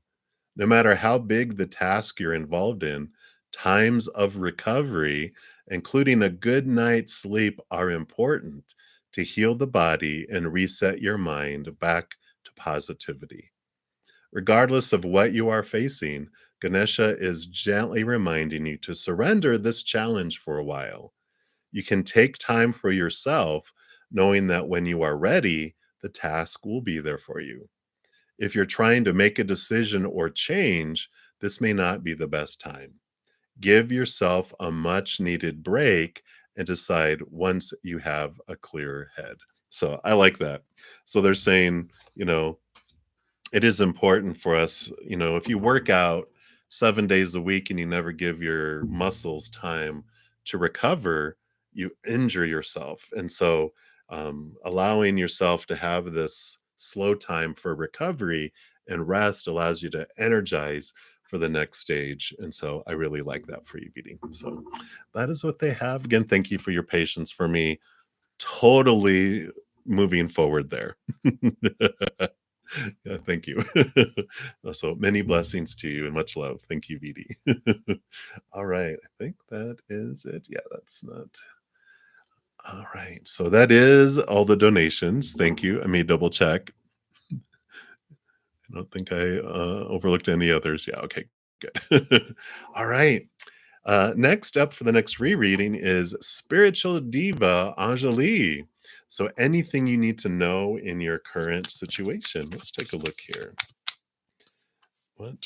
No matter how big the task you're involved in, times of recovery, including a good night's sleep, are important to heal the body and reset your mind back to positivity. Regardless of what you are facing, Ganesha is gently reminding you to surrender this challenge for a while. You can take time for yourself, knowing that when you are ready, the task will be there for you. If you're trying to make a decision or change, this may not be the best time. Give yourself a much needed break and decide once you have a clearer head. So I like that. So they're saying, it is important for us, if you work out 7 days a week and you never give your muscles time to recover, you injure yourself. And so allowing yourself to have this slow time for recovery and rest allows you to energize for the next stage. And so I really like that for you, BD. So that is what they have. Again, thank you for your patience for me totally moving forward there. Yeah, thank you. So many blessings to you and much love. Thank you, VD. All right. I think that is it. Yeah, that's not. All right. So that is all the donations. Thank you. I may double check. I don't think I overlooked any others. Yeah. Okay. Good. All right. Next up for the next rereading is Spiritual Diva Anjali. So, anything you need to know in your current situation. Let's take a look here. What?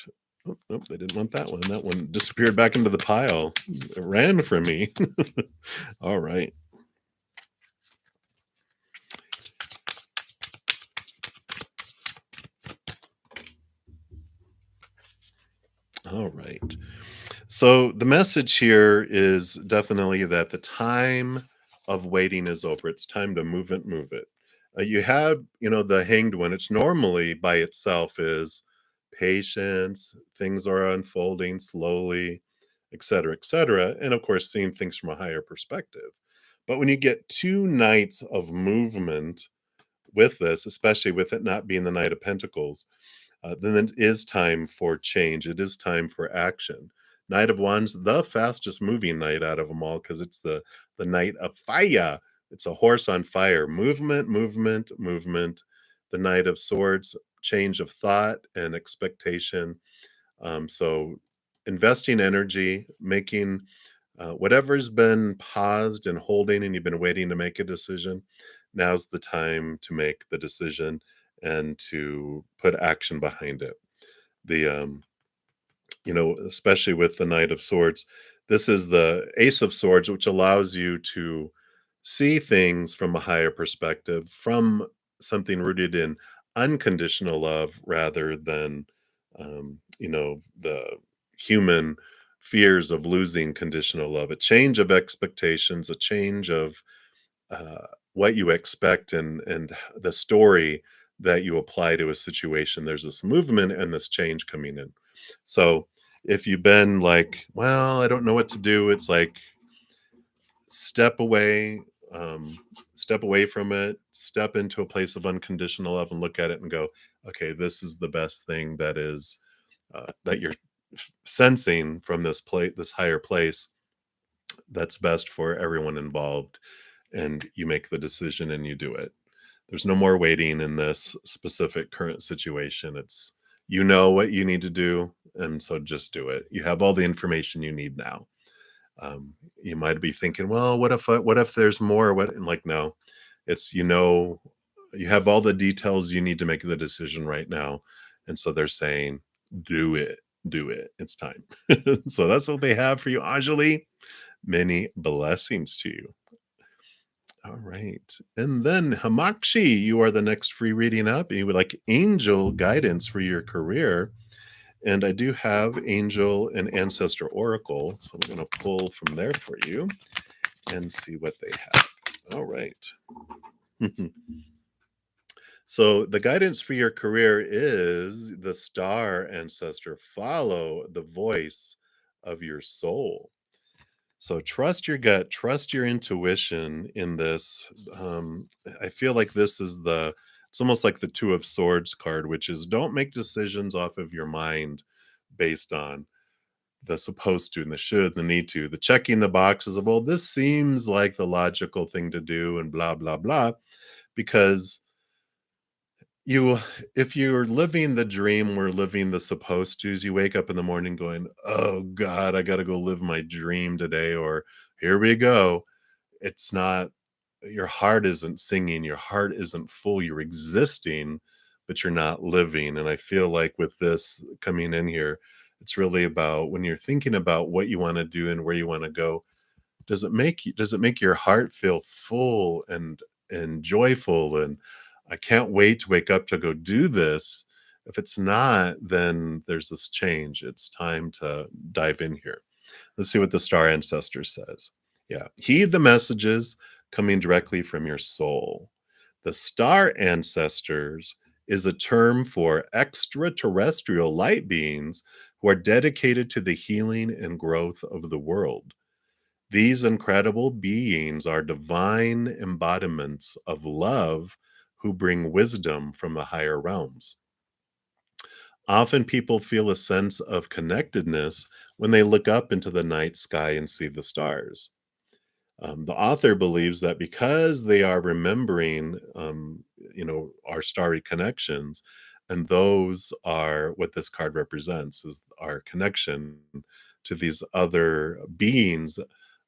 Oh, nope, they didn't want that one. That one disappeared back into the pile. It ran from me. All right. All right. So the message here is definitely that the time of waiting is over. It's time to move it, move it. You have, the hanged one, which normally by itself is patience, things are unfolding slowly, et cetera, et cetera. And of course, seeing things from a higher perspective. But when you get 2 nights of movement with this, especially with it not being the Knight of Pentacles, then it is time for change. It is time for action. Knight of Wands, the fastest moving knight out of them all, because it's the Knight of Fire. It's a horse on fire. Movement, movement, movement. The Knight of Swords, change of thought and expectation. So investing energy, making whatever's been paused and holding, and you've been waiting to make a decision. Now's the time to make the decision and to put action behind it. The especially with the Knight of Swords, this is the Ace of Swords, which allows you to see things from a higher perspective, from something rooted in unconditional love rather than the human fears of losing conditional love. A change of expectations, a change of what you expect, and the story that you apply to a situation. There's this movement and this change coming in. So if you've been like, well, I don't know what to do, it's like step away, step away from it, step into a place of unconditional love and look at it and go, okay, this is the best thing that is that you're sensing from this higher place that's best for everyone involved. And you make the decision and you do it. There's no more waiting in this specific current situation. It's, what you need to do, and so just do it. You have all the information you need now. You might be thinking, well, what if there's more? What? And like, no, it's, you have all the details you need to make the decision right now. And so they're saying, do it, do it. It's time. So that's what they have for you, Anjali. Many blessings to you. All right. And then Hamakshi, you are the next free reading up, and you would like angel guidance for your career. And I do have Angel and Ancestor Oracle. So we're going to pull from there for you and see what they have. All right. So the guidance for your career is the Star Ancestor. Follow the voice of your soul. So trust your gut, trust your intuition in this. I feel like this is it's almost like the Two of Swords card, which is don't make decisions off of your mind based on the supposed to and the should, the need to, the checking the boxes of, well, this seems like the logical thing to do and blah, blah, blah. Because if you're living the dream, we're living the supposed to's, you wake up in the morning going, oh God, I got to go live my dream today, or here we go. It's not, your heart isn't singing, your heart isn't full, you're existing, but you're not living. And I feel like with this coming in here, it's really about when you're thinking about what you want to do and where you want to go, does it make your heart feel full and and joyful, and I can't wait to wake up to go do this. If it's not, then there's this change. It's time to dive in here. Let's see what the star ancestor says. Yeah. Heed the messages coming directly from your soul. The star ancestors is a term for extraterrestrial light beings who are dedicated to the healing and growth of the world. These incredible beings are divine embodiments of love who bring wisdom from the higher realms. Often people feel a sense of connectedness when they look up into the night sky and see the stars. The author believes that because they are remembering, our starry connections, and those are what this card represents is our connection to these other beings,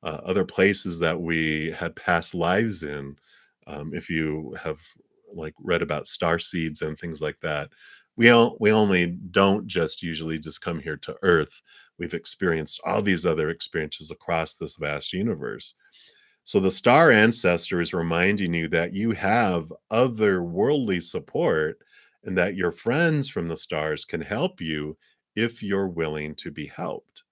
other places that we had past lives in. If you have like read about star seeds and things like that, we only don't just usually just come here to Earth. We've experienced all these other experiences across this vast universe. So the star ancestor is reminding you that you have otherworldly support and that your friends from the stars can help you if you're willing to be helped.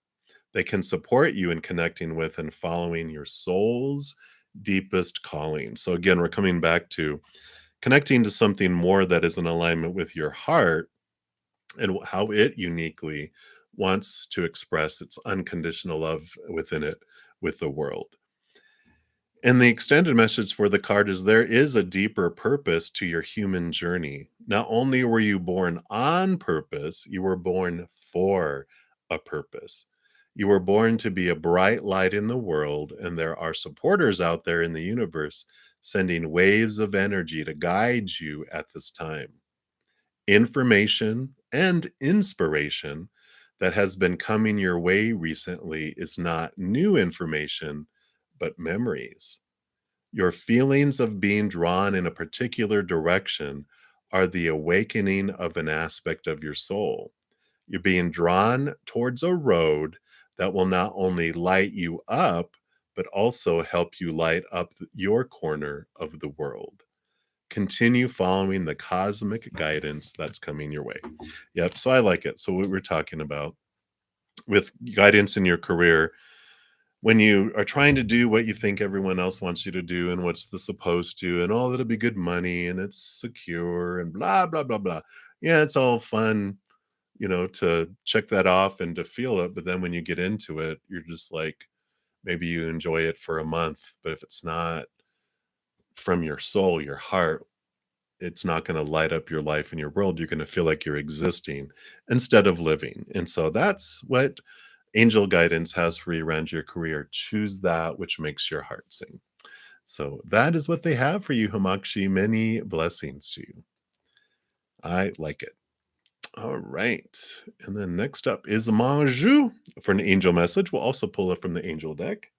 They can support you in connecting with and following your soul's deepest calling. So again, we're coming back to connecting to something more that is in alignment with your heart and how it uniquely wants to express its unconditional love within it with the world. And the extended message for the card is there is a deeper purpose to your human journey. Not only were you born on purpose, you were born for a purpose. You were born to be a bright light in the world, and there are supporters out there in the universe sending waves of energy to guide you at this time. Information and inspiration that has been coming your way recently is not new information, but memories. Your feelings of being drawn in a particular direction are the awakening of an aspect of your soul. You're being drawn towards a road that will not only light you up, but also help you light up your corner of the world. Continue following the cosmic guidance that's coming your way. Yep. So I like it. So, what we're talking about with guidance in your career, when you are trying to do what you think everyone else wants you to do and what's the supposed to, and all that'll be good money and it's secure and blah, blah, blah, blah. Yeah, it's all fun, to check that off and to feel it. But then when you get into it, you're just like, maybe you enjoy it for a month, but if it's not from your soul, your heart, it's not going to light up your life and your world. You're going to feel like you're existing instead of living. And so that's what angel guidance has for you around your career. Choose that which makes your heart sing. So that is what they have for you, Hamakshi. Many blessings to you. I like it. All right. And then next up is Manju for an angel message. We'll also pull it from the angel deck.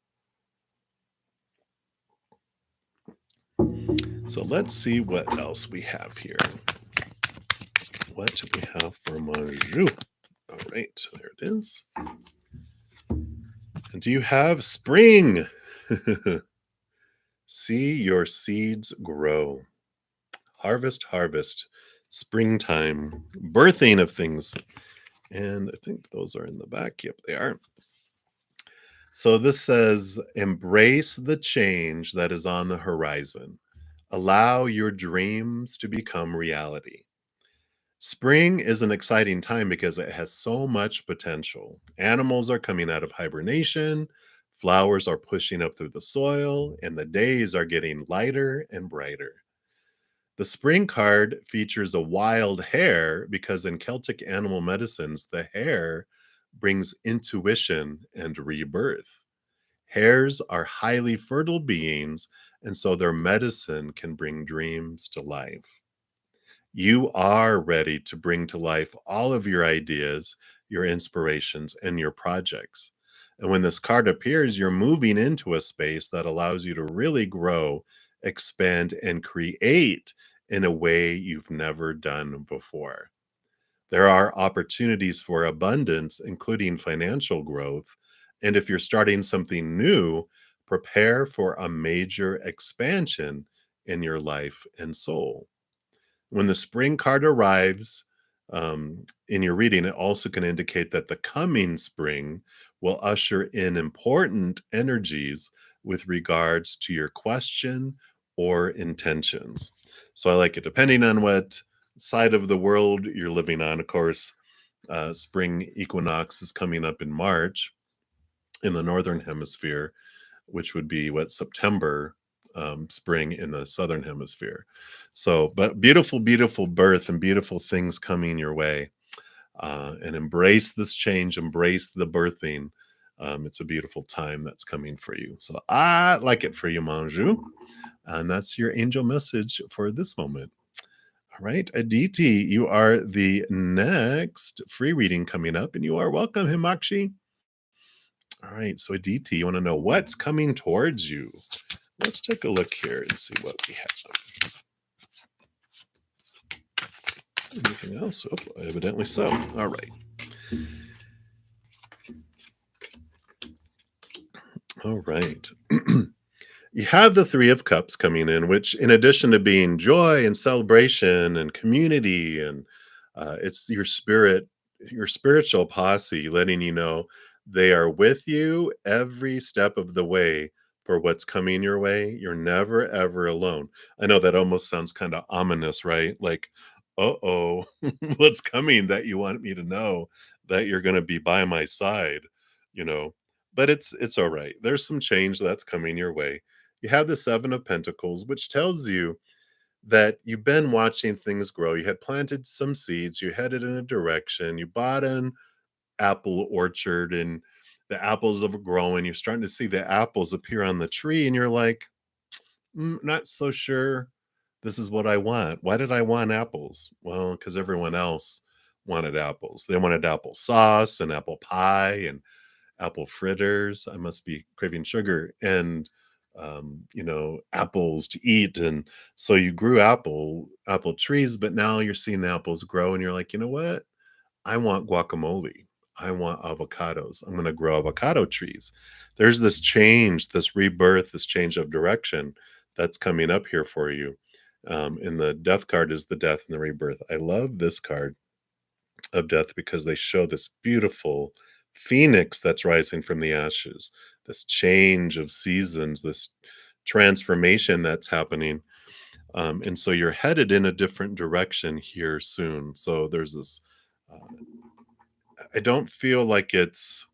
So let's see what else we have here. What do we have for Manju? All right, there it is. And do you have spring? See your seeds grow. Harvest, harvest, springtime, birthing of things. And I think those are in the back. Yep, they are. So this says, embrace the change that is on the horizon. Allow your dreams to become reality. Spring is an exciting time because it has so much potential. Animals are coming out of hibernation, flowers are pushing up through the soil, and the days are getting lighter and brighter. The spring card features a wild hare because in Celtic animal medicines, the hare brings intuition and rebirth. Hares are highly fertile beings, and so their medicine can bring dreams to life. You are ready to bring to life all of your ideas, your inspirations, and your projects. And when this card appears, you're moving into a space that allows you to really grow, expand, and create in a way you've never done before. There are opportunities for abundance, including financial growth. And if you're starting something new, prepare for a major expansion in your life and soul. When the spring card arrives in your reading, it also can indicate that the coming spring will usher in important energies with regards to your question or intentions. So I like it depending on what side of the world you're living on. Of course, spring equinox is coming up in March in the northern hemisphere, which would be what, September, spring in the southern hemisphere. So, but beautiful, beautiful birth and beautiful things coming your way. And embrace this change, embrace the birthing. It's a beautiful time that's coming for you. So I like it for you, Manju. And that's your angel message for this moment. All right, Aditi, you are the next free reading coming up, and you are welcome, Himakshi. All right, so Aditi, you want to know what's coming towards you? Let's take a look here and see what we have. Anything else? Oh, evidently so. All right. All right. You have the Three of Cups coming in, which, in addition to being joy and celebration and community, and it's your spirit, your spiritual posse, letting you know they are with you every step of the way for what's coming your way. You're never, ever alone. I know that almost sounds kind of ominous, right? Like, uh-oh, what's coming that you want me to know that you're going to be by my side, you know? But it's all right. There's some change that's coming your way. You have the Seven of Pentacles, which tells you that you've been watching things grow. You had planted some seeds, you headed in a direction, you bought an apple orchard, and the apples are growing. You're starting to see the apples appear on the tree, and you're like, not so sure this is what I want. Why did I want apples? Well, because everyone else wanted apples. They wanted apple sauce and apple pie and apple fritters. I must be craving sugar and apples to eat. And so you grew apple trees, but now you're seeing the apples grow, and you're like, you know what? I want guacamole. I want avocados. I'm going to grow avocado trees. There's this change, this rebirth, this change of direction that's coming up here for you. And the death card is the death and the rebirth. I love this card of death because they show this beautiful phoenix that's rising from the ashes, this change of seasons, this transformation that's happening. And so you're headed in a different direction here soon. So there's this, I don't feel like it's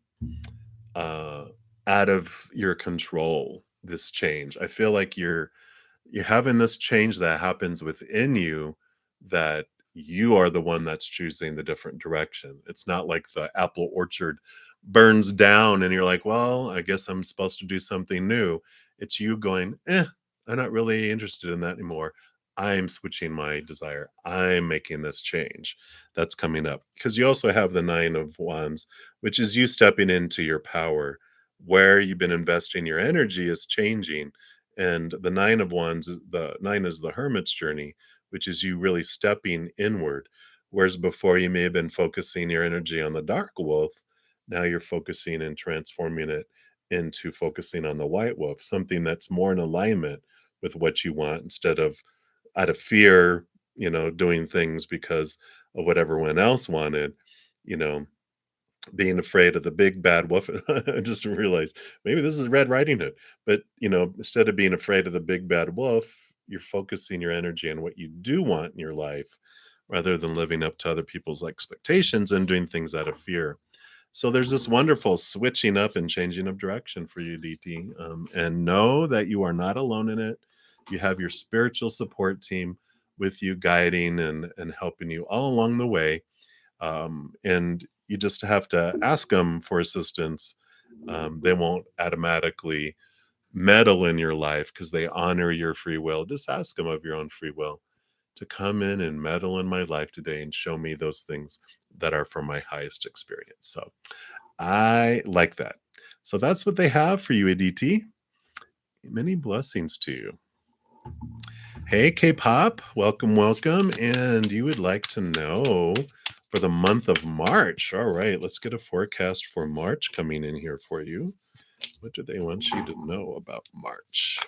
uh, out of your control, this change. I feel like you're having this change that happens within you, that you are the one that's choosing the different direction. It's not like the apple orchard burns down and you're like, well, I guess I'm supposed to do something new. It's you going, I'm not really interested in that anymore. I'm switching my desire. I'm making this change that's coming up. Because you also have the Nine of Wands, which is you stepping into your power. Where you've been investing your energy is changing, and the Nine of Wands, the nine is the hermit's journey, which is you really stepping inward. Whereas before you may have been focusing your energy on the dark wolf, now you're focusing and transforming it into focusing on the white wolf, something that's more in alignment with what you want, instead of out of fear, doing things because of what everyone else wanted, you know, being afraid of the big bad wolf. I just realized maybe this is Red Riding Hood, but instead of being afraid of the big bad wolf, you're focusing your energy on what you do want in your life, rather than living up to other people's expectations and doing things out of fear. So there's this wonderful switching up and changing of direction for you, DT, and know that you are not alone in it. You have your spiritual support team with you, guiding and helping you all along the way, and you just have to ask them for assistance. They won't automatically meddle in your life because they honor your free will. Just ask them of your own free will to come in and meddle in my life today and show me those things that are for my highest experience. So I like that. So that's what they have for you, ADT. Many blessings to you. Hey, K-pop, welcome, welcome. And you would like to know for the month of March. All right, let's get a forecast for March coming in here for you. What do they want you to know about March?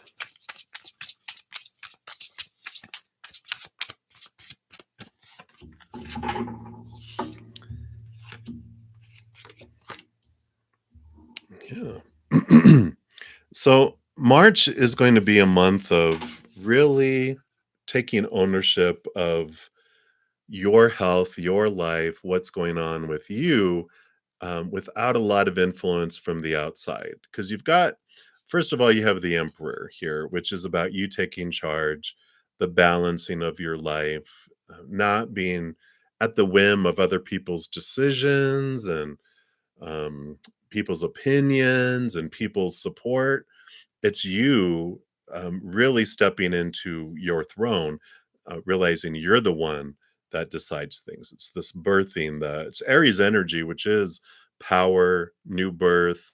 Yeah. So March is going to be a month of really taking ownership of your health, your life, what's going on with you, without a lot of influence from the outside. Because you've got, first of all, you have the Emperor here, which is about you taking charge, the balancing of your life, not being at the whim of other people's decisions and um, people's opinions and people's support. It's you really stepping into your throne, realizing you're the one that decides things. It's this birthing, it's Aries energy, which is power, new birth,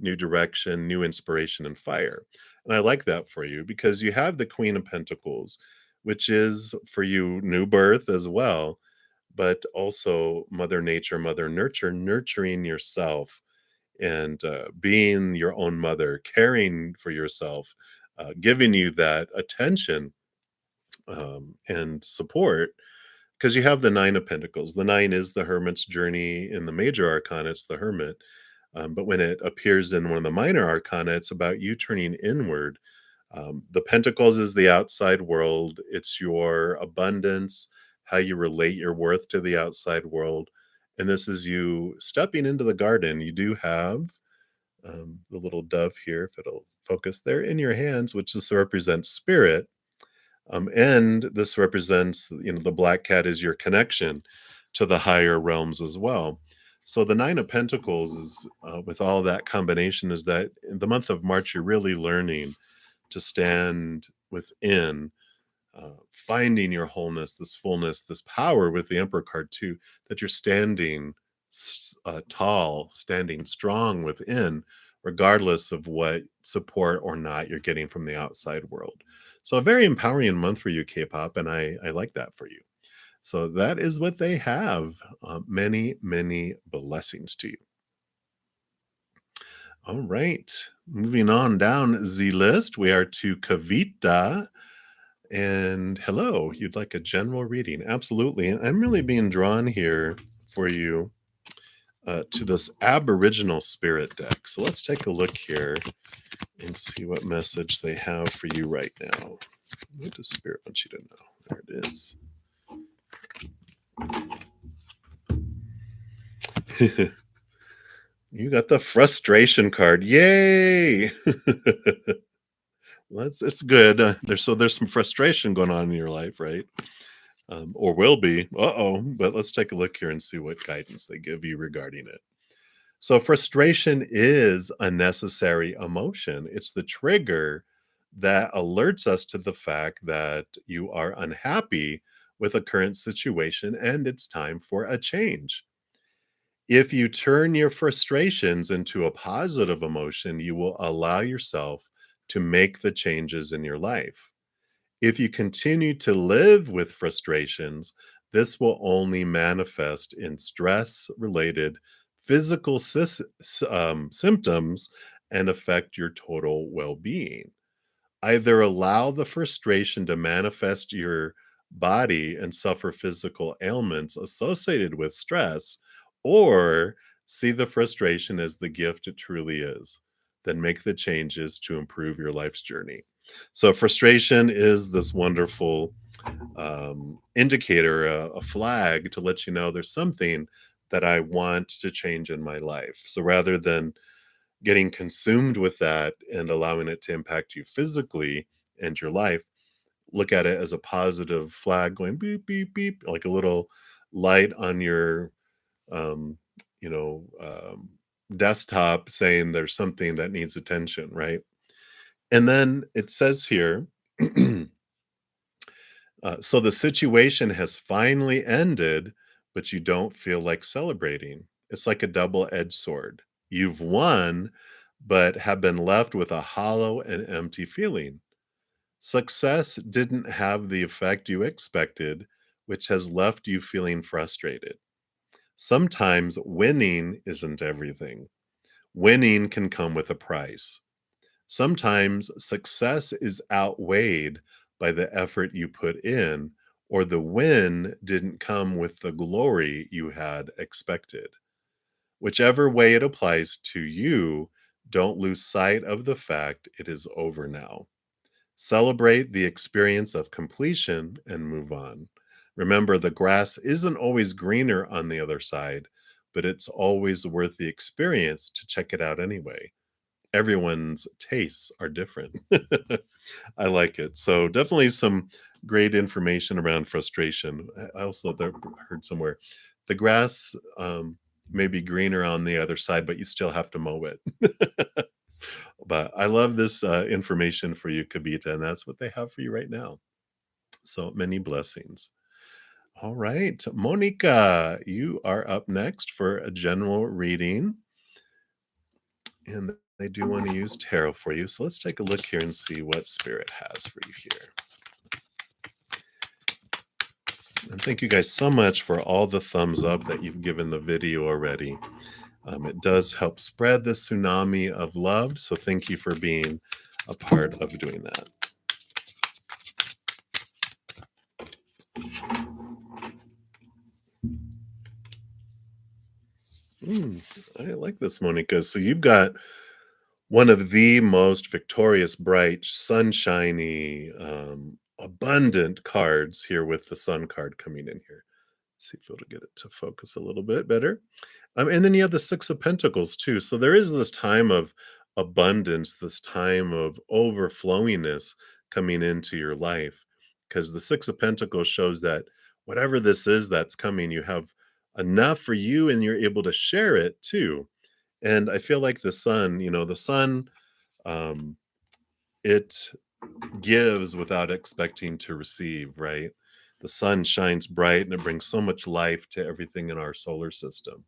new direction, new inspiration, and fire. And I like that for you because you have the Queen of Pentacles, which is for you new birth as well, but also Mother Nature, Mother Nurture, nurturing yourself and being your own mother, caring for yourself, giving you that attention and support. Because you have the Nine of Pentacles. The nine is the Hermit's journey in the major arcana, it's the Hermit. But when it appears in one of the minor arcana, it's about you turning inward. The Pentacles is the outside world, it's your abundance, how you relate your worth to the outside world. And this is you stepping into the garden. You do have the little dove here, if it'll focus there, in your hands, which this represents spirit. And this represents, the black cat is your connection to the higher realms as well. So the Nine of Pentacles is, with all that combination, is that in the month of March, you're really learning to stand within, finding your wholeness, this fullness, this power with the Emperor card too, that you're standing tall, standing strong within, regardless of what support or not you're getting from the outside world. So a very empowering month for you, K-pop, and I like that for you. So that is what they have. Many, many blessings to you. All right, moving on down the list, we are to Kavita. And hello, you'd like a general reading? Absolutely. And I'm really being drawn here for you to this Aboriginal Spirit deck. So let's take a look here and see what message they have for you right now. What does Spirit want you to know? There it is. You got the frustration card. Yay! Well, it's good. There's some frustration going on in your life, right? Or will be. Uh-oh. But let's take a look here and see what guidance they give you regarding it. So frustration is a necessary emotion. It's the trigger that alerts us to the fact that you are unhappy with a current situation and it's time for a change. If you turn your frustrations into a positive emotion, you will allow yourself to make the changes in your life. If you continue to live with frustrations, this will only manifest in stress related physical symptoms and affect your total well being. Either allow the frustration to manifest your body and suffer physical ailments associated with stress, or see the frustration as the gift it truly is. Then make the changes to improve your life's journey. So, frustration is this wonderful indicator, a flag to let you know there's something that I want to change in my life. So, rather than getting consumed with that and allowing it to impact you physically and your life, look at it as a positive flag going beep, beep, beep, like a little light on your, um, you know, desktop saying there's something that needs attention, right? And then it says here, so the situation has finally ended, but you don't feel like celebrating. It's like a double edged sword. You've won, but have been left with a hollow and empty feeling. Success didn't have the effect you expected, which has left you feeling frustrated. Sometimes winning isn't everything. Winning can come with a price. Sometimes success is outweighed by the effort you put in, or the win didn't come with the glory you had expected. Whichever way it applies to you, don't lose sight of the fact it is over now. Celebrate the experience of completion and move on. Remember, the grass isn't always greener on the other side, but it's always worth the experience to check it out anyway. Everyone's tastes are different. I like it. So definitely some great information around frustration. I also heard somewhere the grass may be greener on the other side, but you still have to mow it. But I love this information for you, Kavita, and that's what they have for you right now. So many blessings. All right, Monica, you are up next for a general reading. And they do want to use tarot for you. So let's take a look here and see what Spirit has for you here. And thank you guys so much for all the thumbs up that you've given the video already. It does help spread the tsunami of love. So thank you for being a part of doing that. I like this, Monica. So you've got one of the most victorious, bright, sunshiny, abundant cards here with the Sun card coming in here. See if it'll get it to focus a little bit better. And then you have the Six of Pentacles too. So there is this time of abundance, this time of overflowingness coming into your life. Because the Six of Pentacles shows that whatever this is that's coming, you have enough for you and you're able to share it too. And I feel like the sun, the sun, um, it gives without expecting to receive, right? The sun shines bright and it brings so much life to everything in our solar system,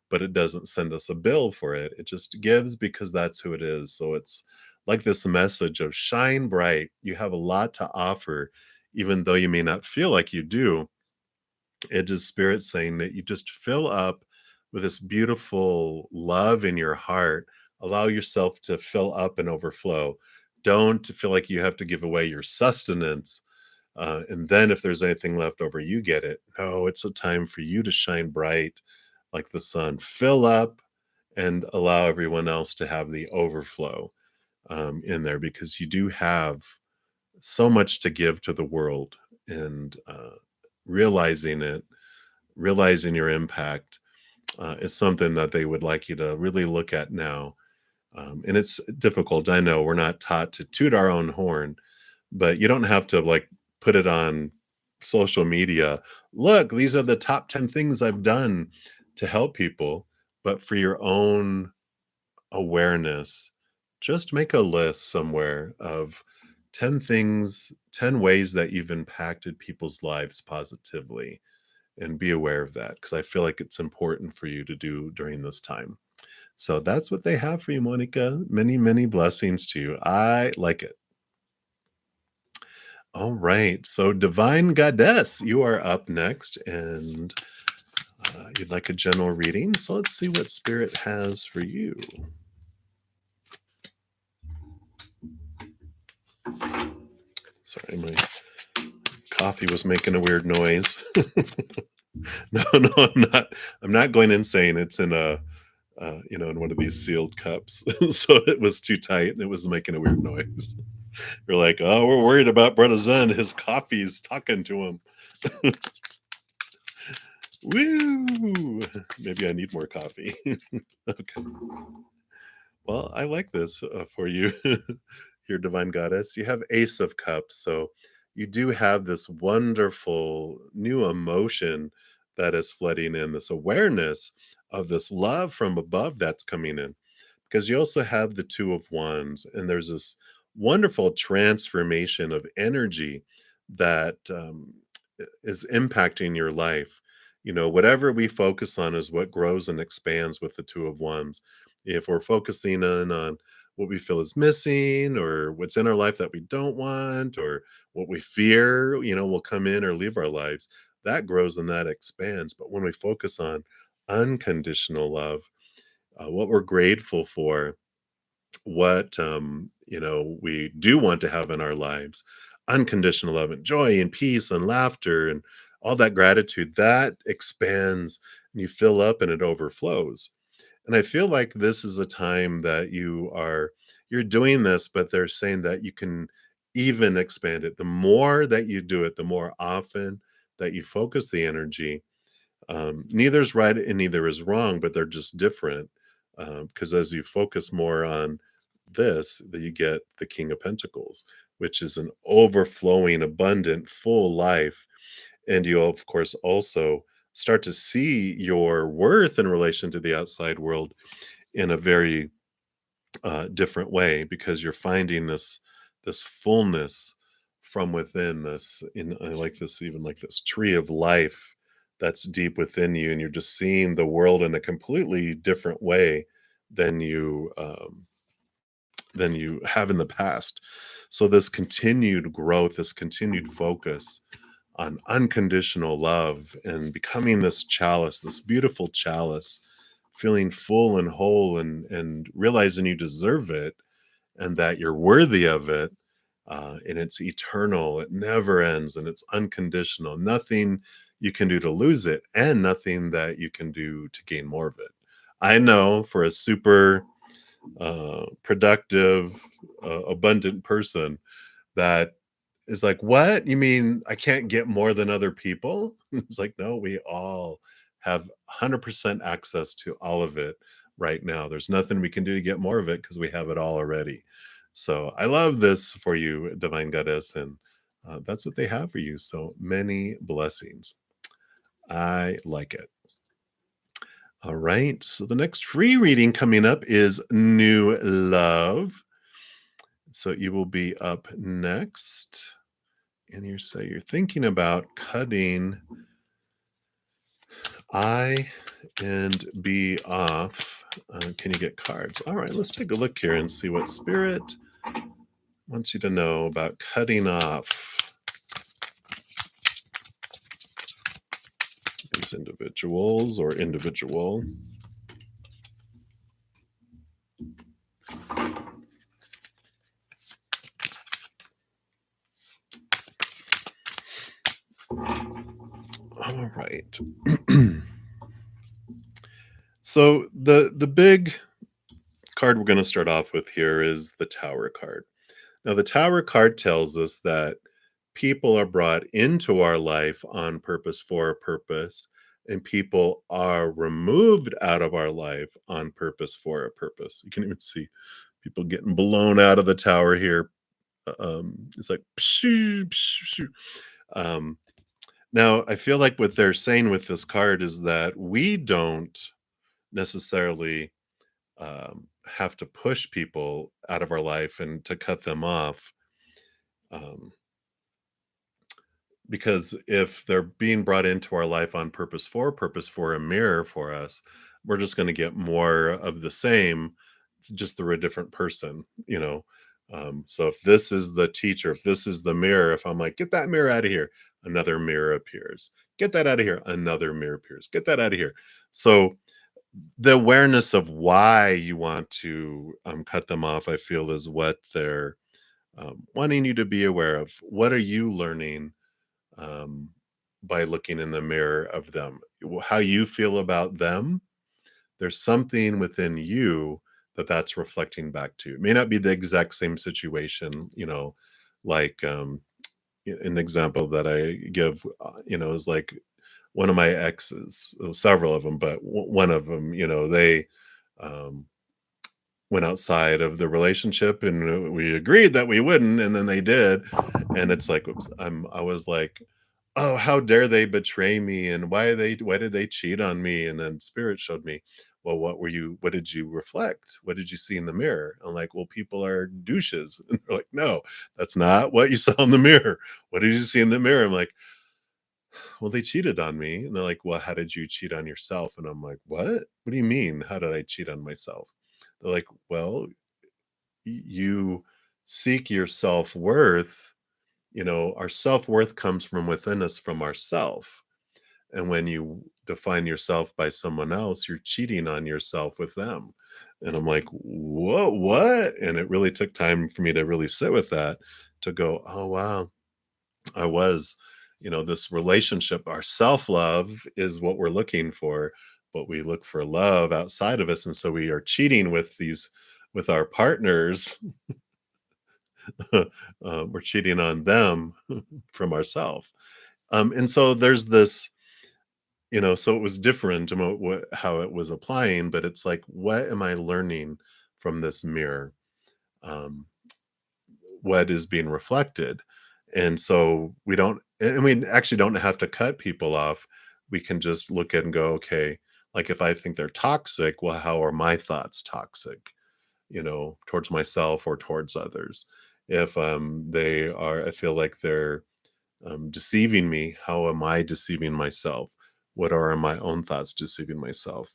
but it doesn't send us a bill for it. It just gives because that's who it is. So it's like this message of shine bright. You have a lot to offer, even though you may not feel like you do. It is Spirit saying that you just fill up with this beautiful love in your heart. Allow yourself to fill up and overflow. Don't feel like you have to give away your sustenance. And then if there's anything left over, you get it. No, it's a time for you to shine bright like the sun. Fill up and allow everyone else to have the overflow in there, because you do have so much to give to the world. And realizing it, realizing your impact is something that they would like you to really look at now. And it's difficult. I know we're not taught to toot our own horn, but you don't have to like put it on social media. Look, these are the top 10 things I've done to help people. But for your own awareness, just make a list somewhere of 10 things, 10 ways that you've impacted people's lives positively, and be aware of that, because I feel like it's important for you to do during this time. So that's what they have for you, Monica. Many, many blessings to you. I like it. All right. So, Divine Goddess, you are up next, and you'd like a general reading. So, let's see what Spirit has for you. Sorry, my coffee was making a weird noise. No, I'm not. I'm not going insane. It's in a, in one of these sealed cups, so it was too tight and it was making a weird noise. We're like, oh, we're worried about bruddaZEN. His coffee's talking to him. Woo! Maybe I need more coffee. Okay. Well, I like this for you, your Divine Goddess. You have Ace of Cups, so you do have this wonderful new emotion that is flooding in, this awareness of this love from above that's coming in. Because you also have the Two of Wands, and there's this wonderful transformation of energy that is impacting your life. Whatever we focus on is what grows and expands with the Two of Wands. If we're focusing on what we feel is missing, or what's in our life that we don't want, or what we fear, will come in or leave our lives, that grows and that expands. But when we focus on unconditional love, what we're grateful for, what we do want to have in our lives, unconditional love and joy and peace and laughter and all that gratitude, that expands and you fill up and it overflows. And I feel like this is a time that you're doing this, but they're saying that you can even expand it. The more that you do it, the more often that you focus the energy. Neither is right and neither is wrong, but they're just different. Because as you focus more on this, that you get the King of Pentacles, which is an overflowing, abundant, full life. And you, of course, also start to see your worth in relation to the outside world in a very different way, because you're finding this fullness from within. This in I like this, even like this tree of life that's deep within you, and you're just seeing the world in a completely different way than you have in the past. So this continued growth, this continued focus on unconditional love and becoming this chalice, this beautiful chalice, feeling full and whole, and realizing you deserve it and that you're worthy of it. And it's eternal, it never ends, and it's unconditional. Nothing you can do to lose it, and nothing that you can do to gain more of it. I know for a super productive, abundant person that is like, "What? You mean I can't get more than other people?" It's like, "No, we all have 100% access to all of it right now. There's nothing we can do to get more of it because we have it all already." So I love this for you, Divine Goddess, and that's what they have for you. So many blessings. I like it. All right. So the next free reading coming up is New Love. So you will be up next. And you're thinking about cutting I and B off. Can you get cards? All right, let's take a look here and see what Spirit wants you to know about cutting off these individuals or individual. All right. So the big card we're going to start off with here is the Tower card. Now the Tower card tells us that people are brought into our life on purpose for a purpose, and people are removed out of our life on purpose for a purpose. You can even see people getting blown out of the tower here. It's like pshoo, pshoo, pshoo. Um, Now I feel like what they're saying with this card is that we don't necessarily have to push people out of our life and to cut them off. Um, because if they're being brought into our life on purpose for a mirror for us, we're just going to get more of the same, just through a different person. So if this is the teacher, if this is the mirror, if I'm like, get that mirror out of here, another mirror appears. Get that out of here, another mirror appears. Get that out of here. So the awareness of why you want to cut them off, I feel, is what they're wanting you to be aware of. What are you learning um, by looking in the mirror of them? How you feel about them, there's something within you that's reflecting back to. It may not be the exact same situation, like an example that I give, is like one of my exes, several of them, but one of them, they um, went outside of the relationship, and we agreed that we wouldn't, and then they did. And it's like, oops, I was like, oh, how dare they betray me, and why did they cheat on me? And then Spirit showed me, well, what did you reflect? What did you see in the mirror? I'm like, well, people are douches. And they're like, no, that's not what you saw in the mirror. What did you see in the mirror? I'm like, well, they cheated on me. And they're like, well, how did you cheat on yourself? And I'm like, what do you mean, how did I cheat on myself? They're like, well, you seek your self-worth. Our self-worth comes from within us, from ourself. And when you define yourself by someone else, you're cheating on yourself with them. And I'm like, whoa, what? And it really took time for me to really sit with that, to go, oh wow, I was, this relationship, our self-love is what we're looking for, but we look for love outside of us. And so we are cheating with our partners. We're cheating on them from ourselves. And so there's this, so it was different about how it was applying, but it's like, what am I learning from this mirror? Um, what is being reflected? And so we don't, and we actually don't have to cut people off. We can just look at and go, okay, like if I think they're toxic, well, how are my thoughts toxic? Towards myself or towards others. If they are, I feel like they're deceiving me, how am I deceiving myself? What are my own thoughts deceiving myself?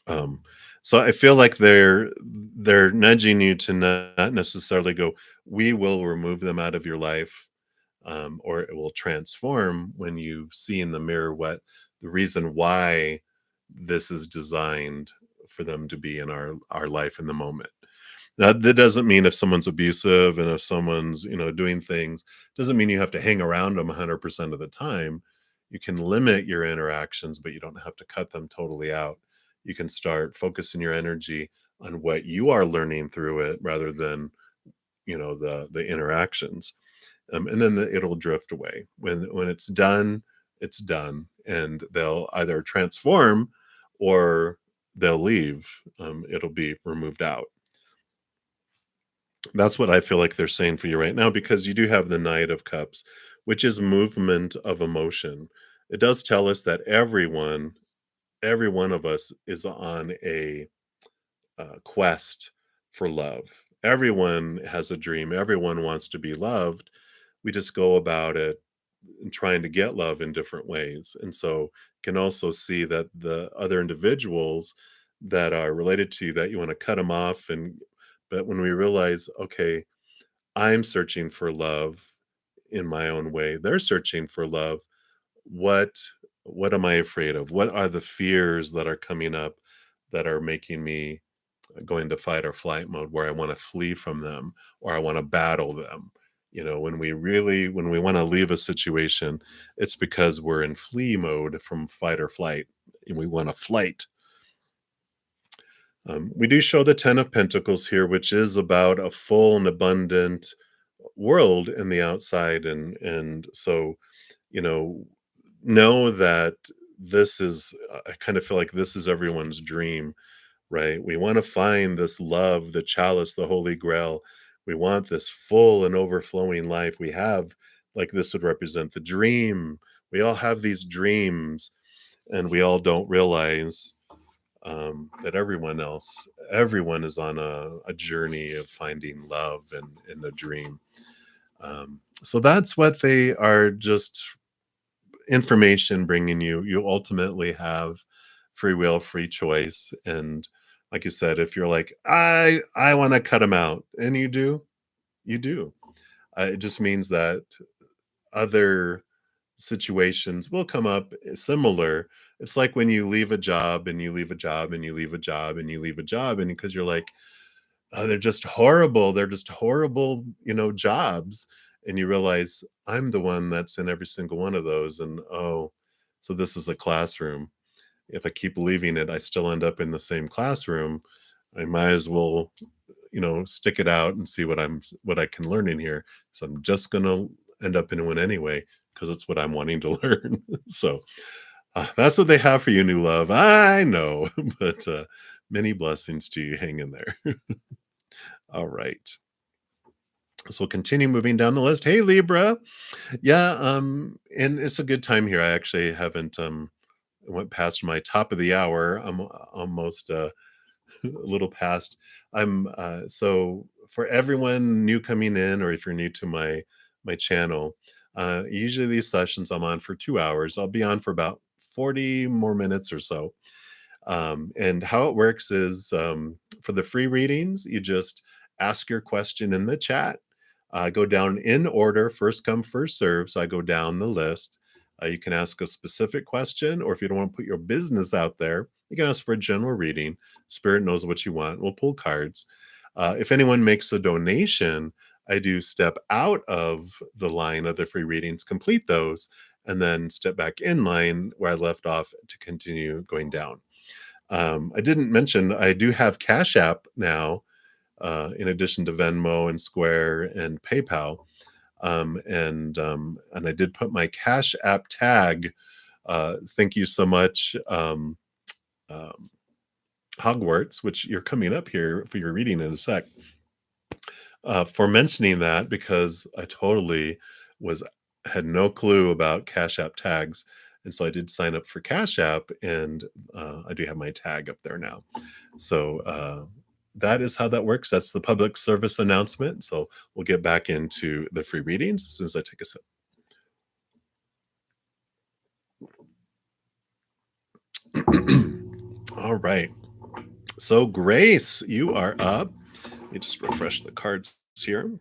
Um, so I feel like they're nudging you to not necessarily go, we will remove them out of your life, or it will transform when you see in the mirror what the reason why this is designed for them to be in our life in the moment. Now, that doesn't mean if someone's abusive and if someone's, doing things, doesn't mean you have to hang around them 100% of the time. You can limit your interactions, but you don't have to cut them totally out. You can start focusing your energy on what you are learning through it rather than, the interactions. And then it'll drift away. When it's done, and they'll either transform or they'll leave. It'll be removed out. That's what I feel like they're saying for you right now, because you do have the Knight of Cups, which is movement of emotion. It does tell us that every one of us is on a quest for love. Everyone has a dream. Everyone wants to be loved. We just go about it and trying to get love in different ways. And so can also see that the other individuals that are related to you, that you want to cut them off. But when we realize, okay, I'm searching for love in my own way, they're searching for love. What what am I afraid of? What are the fears that are coming up that are making me go into fight or flight mode, where I want to flee from them or I want to battle them? When we want to leave a situation, it's because we're in flee mode from fight or flight and we want to flight. We do show the 10 of Pentacles here, which is about a full and abundant world in the outside. And so, you know that this is, I kind of feel like this is everyone's dream, right? We want to find this love, the chalice, the holy grail. We want this full and overflowing life. We have, like, this would represent the dream. We all have these dreams, and we all don't realize that everyone is on a journey of finding love and in a dream. So that's what they are, just information bringing you. You ultimately have free will, free choice. And like you said, if you're like, I want to cut them out, and you do. It just means that other situations will come up similar. It's like when you leave a job and you leave a job and you leave a job and you leave a job, and because you're like, oh, they're just horrible. They're just horrible, jobs. And you realize I'm the one that's in every single one of those. And oh, so this is a classroom. If I keep leaving it, I still end up in the same classroom. I might as well, stick it out and see what I can learn in here. So I'm just gonna end up in one anyway, because it's what I'm wanting to learn. So that's what they have for you, new love. I know, but many blessings to you. Hang in there. All right. So we'll continue moving down the list. Hey, Libra. Yeah, and it's a good time here. I actually haven't went past my top of the hour. I'm almost a little past. So for everyone new coming in, or if you're new to my channel, usually these sessions I'm on for 2 hours. I'll be on for about 40 more minutes or so. And how it works is, for the free readings, you just ask your question in the chat. Go down in order, first come, first serve. So I go down the list. You can ask a specific question, or if you don't want to put your business out there, you can ask for a general reading. Spirit knows what you want. We'll pull cards. If anyone makes a donation, I do step out of the line of the free readings, complete those, and then step back in line where I left off to continue going down. I didn't mention I do have Cash App now, in addition to Venmo and Square and PayPal. And I did put my Cash App tag. Thank you so much, um, Hogwarts, which you're coming up here for your reading in a sec, for mentioning that because I totally was had no clue about Cash App tags, and so I did sign up for Cash App, and I do have my tag up there now. So that is how that works. That's the public service announcement. So we'll get back into the free readings as soon as I take a sip. All right. So Grace, you are up. Let me just refresh the cards here.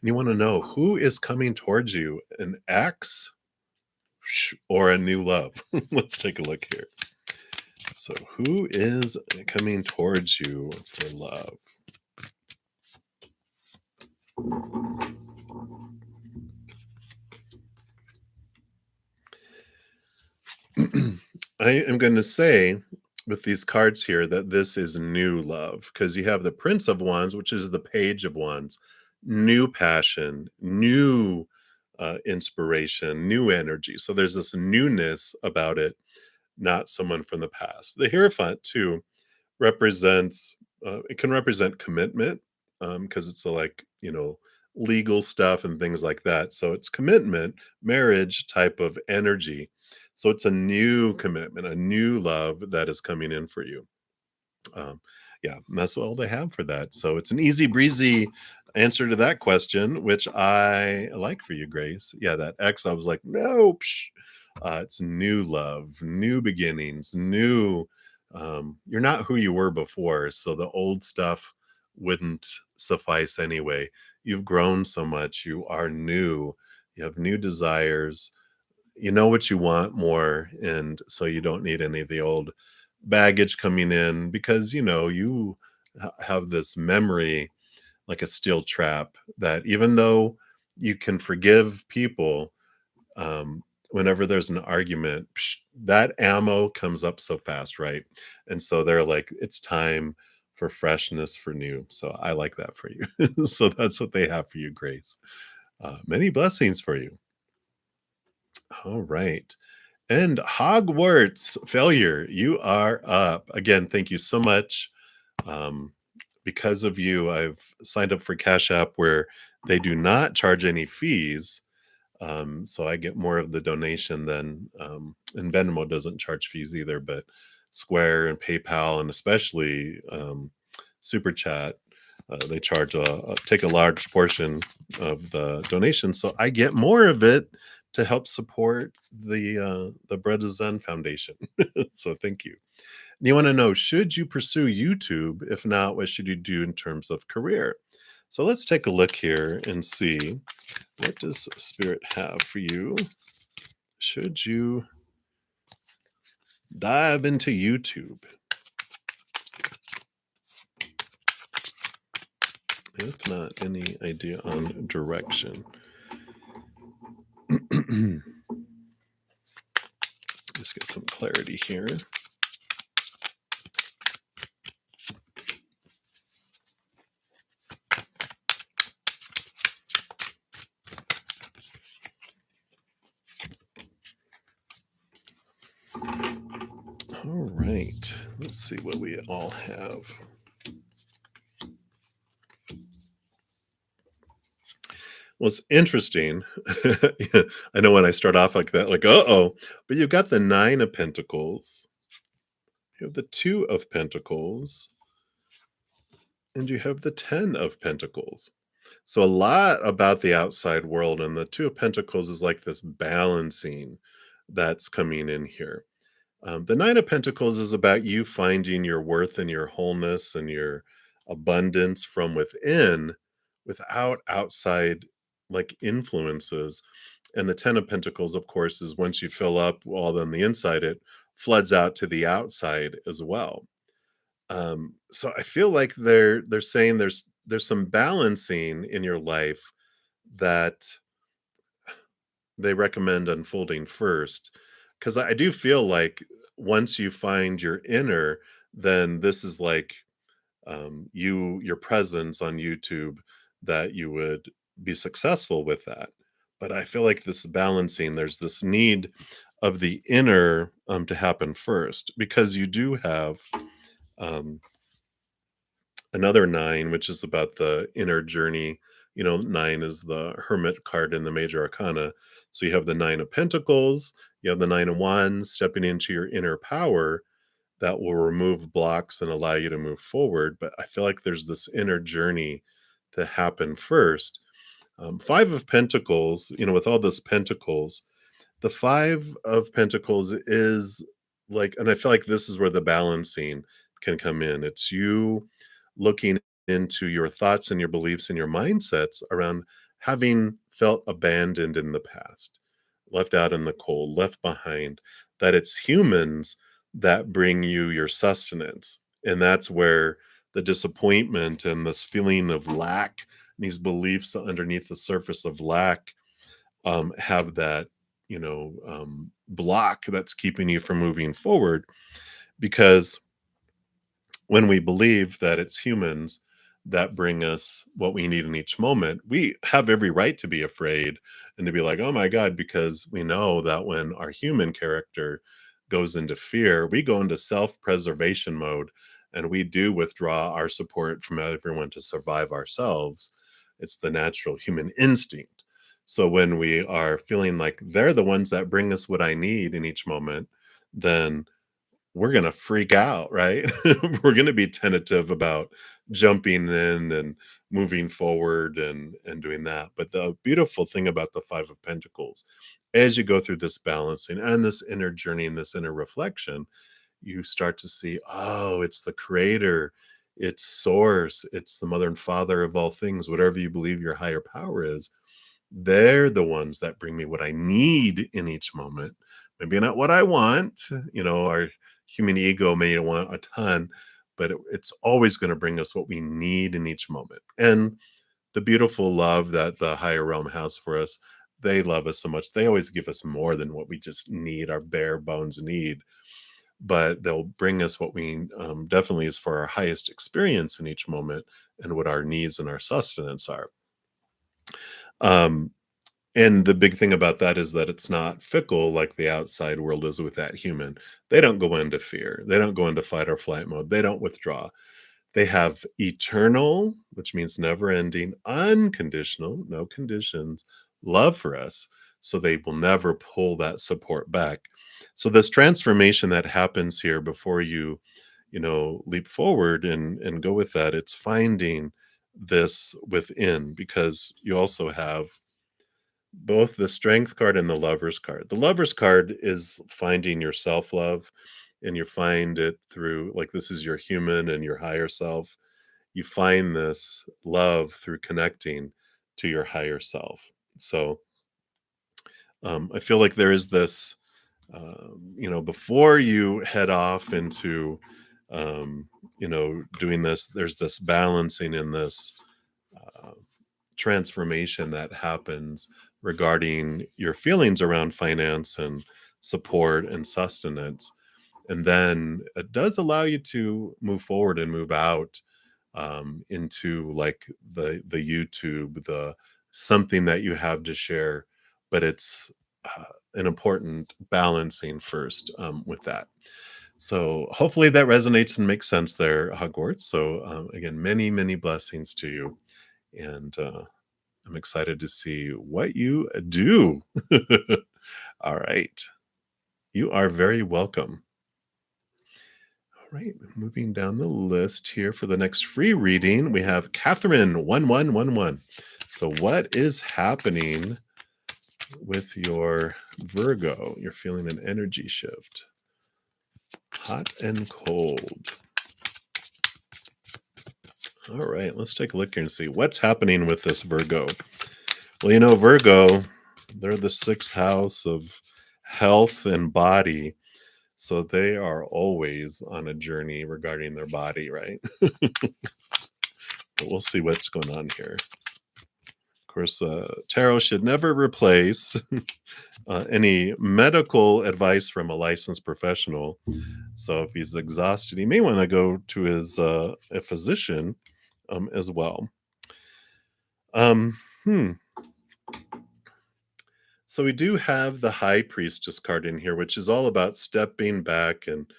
You want to know who is coming towards you, an ex or a new love? Let's take a look here. So who is coming towards you for love? I am going to say with these cards here that this is new love because you have the Prince of Wands, which is the Page of Wands, new passion, new inspiration, new energy. So there's this newness about it, not someone from the past. The Hierophant, too, represents, it can represent commitment because it's like, legal stuff and things like that. So it's commitment, marriage type of energy. So it's a new commitment, a new love that is coming in for you. Um, yeah, and that's all they have for that. So it's an easy breezy answer to that question, which I like for you, Grace. Yeah, that X, I was like, no, it's new love, new beginnings, new. You're not who you were before, so the old stuff wouldn't suffice anyway. You've grown so much. You are new. You have new desires. You know what you want more, and so you don't need any of the old baggage coming in because you have this memory like a steel trap that even though you can forgive people, whenever there's an argument, that ammo comes up so fast, right? And so they're like, it's time for freshness, for new. So I like that for you. So that's what they have for you, Grace. Many blessings for you. All right. And Hogwarts Failure, you are up. Again, thank you so much. Um, because of you, I've signed up for Cash App where they do not charge any fees. So I get more of the donation than, and Venmo doesn't charge fees either, but Square and PayPal and especially Super Chat, they charge take a large portion of the donation. So I get more of it to help support the bruddaZEN Foundation. So thank you. And you want to know, should you pursue YouTube? If not, what should you do in terms of career? So let's take a look here and see, what does Spirit have for you? Should you dive into YouTube? If not, any idea on direction? Just get some clarity here. All right, let's see what we all have. Well, it's interesting. I know when I start off like that, like, uh-oh, but you've got the 9 of Pentacles, you have the 2 of Pentacles, and you have the 10 of Pentacles. So a lot about the outside world, and the 2 of Pentacles is like this balancing that's coming in here. The 9 of Pentacles is about you finding your worth and your wholeness and your abundance from within without outside like influences. And the 10 of Pentacles, of course, is once you fill up all on the inside, it floods out to the outside as well. So I feel like they're saying there's some balancing in your life that they recommend unfolding first, because I do feel like once you find your inner, then this is like your presence on YouTube, that you would be successful with that. But I feel like this balancing, there's this need of the inner to happen first, because you do have um, another nine, which is about the inner journey. Nine is the hermit card in the major arcana. So you have the nine of pentacles, you have the nine of wands, stepping into your inner power that will remove blocks and allow you to move forward. But I feel like there's this inner journey to happen first. Five of Pentacles, with all this Pentacles, the Five of Pentacles is like, and I feel like this is where the balancing can come in. It's you looking into your thoughts and your beliefs and your mindsets around having felt abandoned in the past, left out in the cold, left behind, that it's humans that bring you your sustenance. And that's where the disappointment and this feeling of lack, these beliefs underneath the surface of lack, have that block that's keeping you from moving forward. Because when we believe that it's humans that bring us what we need in each moment, we have every right to be afraid and to be like, oh my God, because we know that when our human character goes into fear, we go into self preservation mode, and we do withdraw our support from everyone to survive ourselves. It's the natural human instinct. So when we are feeling like they're the ones that bring us what I need in each moment, then we're going to freak out, right? We're going to be tentative about jumping in and moving forward and doing that. But the beautiful thing about the Five of Pentacles, as you go through this balancing and this inner journey and this inner reflection, you start to see, oh, it's the creator, it's source, it's the mother and father of all things, whatever you believe your higher power is. They're the ones that bring me what I need in each moment. Maybe not what I want. Our human ego may want a ton, but it's always going to bring us what we need in each moment. And the beautiful love that the higher realm has for us, they love us so much. They always give us more than what we just need, our bare bones need. But they'll bring us what we definitely is for our highest experience in each moment, and what our needs and our sustenance are. Um, And the big thing about that is that it's not fickle like the outside world is with that human. They don't go into fear. They don't go into fight or flight mode. They don't withdraw. They have eternal, which means never ending, unconditional, no conditions, love for us. So they will never pull that support back. So this transformation that happens here before leap forward and go with that, it's finding this within, because you also have both the strength card and the lover's card. The lover's card is finding your self-love, and you find it through, like, this is your human and your higher self. You find this love through connecting to your higher self. So I feel like there is this, before you head off into, doing this, there's this balancing in this uh, transformation that happens regarding your feelings around finance and support and sustenance. And then it does allow you to move forward and move out into like the YouTube, the something that you have to share. But it's an important balancing first with that. So hopefully that resonates and makes sense there, Hogwarts. So again, many, many blessings to you. And I'm excited to see what you do. All right. You are very welcome. All right. Moving down the list here for the next free reading, we have Catherine 1111. So, what is happening with your Virgo? You're feeling an energy shift, hot and cold. All right. Let's take a look here and see what's happening with this Virgo. Well, Virgo, they're the sixth house of health and body. So they are always on a journey regarding their body, right? But we'll see what's going on here. Of course, tarot should never replace any medical advice from a licensed professional. So if he's exhausted, he may want to go to his a physician as well. Um, hmm. So we do have the High Priestess card in here, which is all about stepping back and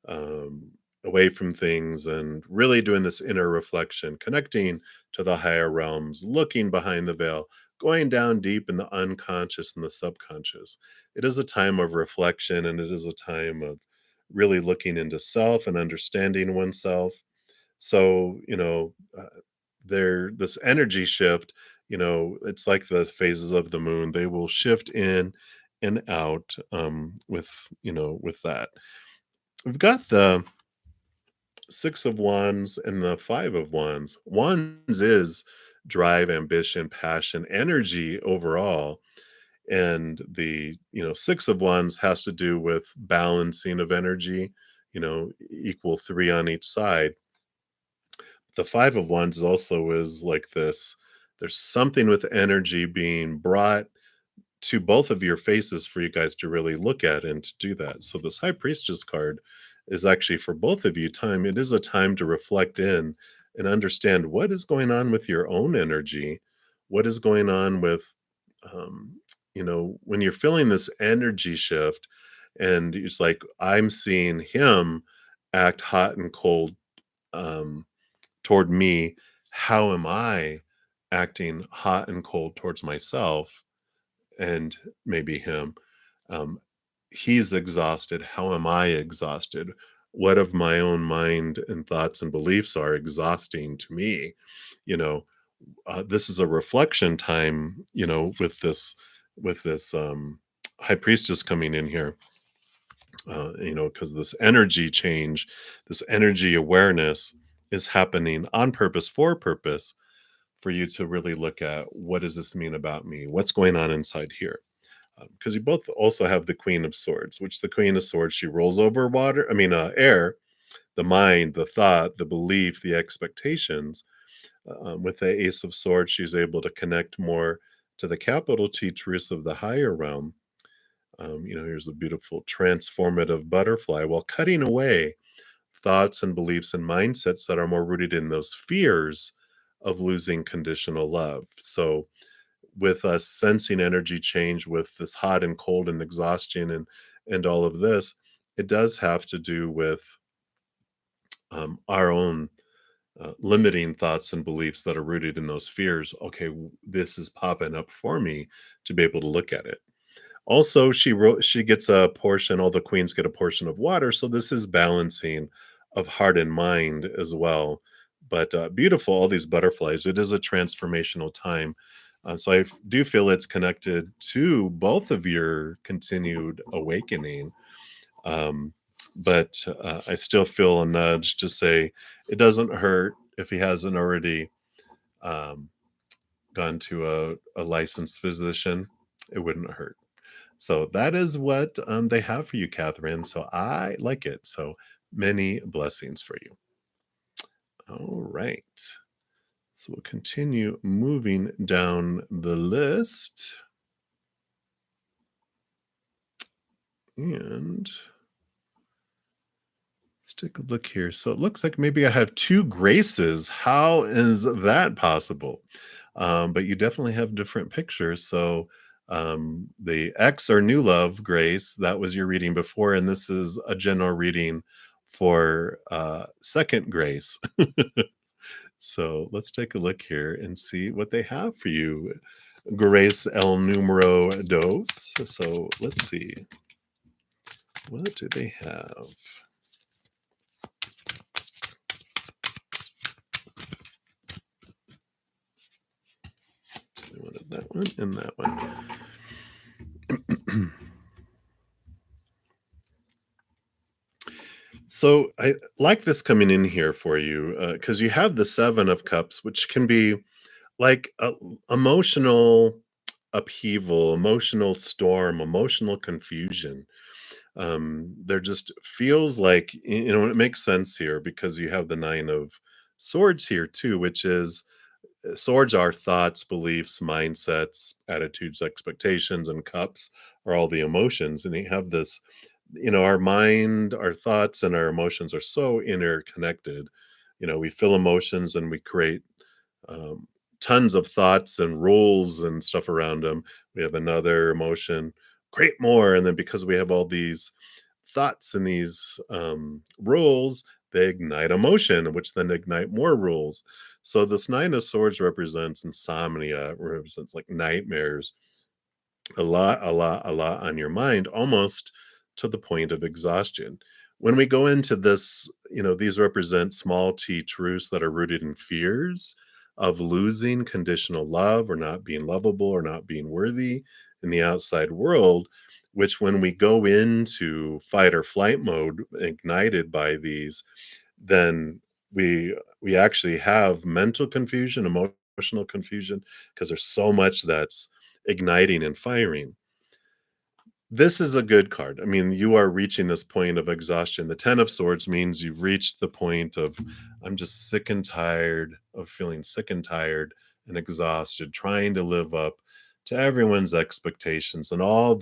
um, away from things and really doing this inner reflection, connecting to the higher realms, looking behind the veil, going down deep in the unconscious and the subconscious. It is a time of reflection and it is a time of really looking into self and understanding oneself. So, this energy shift, it's like the phases of the moon. They will shift in and out with that. We've got the 6 of Wands and the 5 of Wands. Wands is drive, ambition, passion, energy overall. And the 6 of Wands has to do with balancing of energy, equal 3 on each side. The 5 of Wands also is like this. There's something with energy being brought to both of your faces for you guys to really look at and to do that. So this High Priestess card is actually for both of you time. It is a time to reflect in and understand what is going on with your own energy, what is going on with when you're feeling this energy shift and it's like I'm seeing him act hot and cold um toward me, how am I acting hot and cold towards myself and maybe him? Um, he's exhausted. How am I exhausted? What of my own mind and thoughts and beliefs are exhausting to me? You know, this is a reflection time. With this high priestess coming in here. Because this energy change, this energy awareness is happening on purpose for you to really look at what does this mean about me? What's going on inside here? Because you both also have the Queen of Swords, which the Queen of Swords, she rolls over air, the mind, the thought, the belief, the expectations. With the Ace of Swords, she's able to connect more to the capital T truths of the higher realm. Here's a beautiful transformative butterfly while cutting away thoughts and beliefs and mindsets that are more rooted in those fears of losing conditional love. So, with us sensing energy change with this hot and cold and exhaustion and all of this, it does have to do with our own limiting thoughts and beliefs that are rooted in those fears. Okay, this is popping up for me to be able to look at it. Also, she gets a portion, all the queens get a portion of water, so this is balancing of heart and mind as well. But beautiful, all these butterflies. It is a transformational time. So do feel it's connected to both of your continued awakening. Um, but I still feel a nudge to say it doesn't hurt if he hasn't already um, gone to a licensed physician. It wouldn't hurt. So that is what they have for you, Catherine. So I like it. So many blessings for you. All right. So we'll continue moving down the list. And let's take a look here. So it looks like maybe I have two graces. How is that possible? But you definitely have different pictures. So the X or new love grace, that was your reading before. And this is a general reading for second grace. So let's take a look here and see what they have for you. Grace el numero dos. So let's see. What do they have? So they wanted that one and that one. So I like this coming in here for you because you have the Seven of Cups, which can be like a emotional upheaval, emotional storm, emotional confusion. There just feels like, it makes sense here because you have the Nine of Swords here too, which is swords are thoughts, beliefs, mindsets, attitudes, expectations, and cups are all the emotions. And you have this, our mind, our thoughts, and our emotions are so interconnected. We feel emotions and we create um, tons of thoughts and rules and stuff around them. We have another emotion, create more. And then because we have all these thoughts and these rules, they ignite emotion, which then ignite more rules. So this Nine of Swords represents insomnia, represents like nightmares, a lot on your mind, almost to the point of exhaustion. When we go into this, these represent small t truths that are rooted in fears of losing conditional love or not being lovable or not being worthy in the outside world, which when we go into fight or flight mode ignited by these, then we actually have mental confusion, emotional confusion, because there's so much that's igniting and firing. This is a good card. I mean, you are reaching this point of exhaustion. The 10 of Swords means you've reached the point of, I'm just sick and tired of feeling sick and tired and exhausted, trying to live up to everyone's expectations and all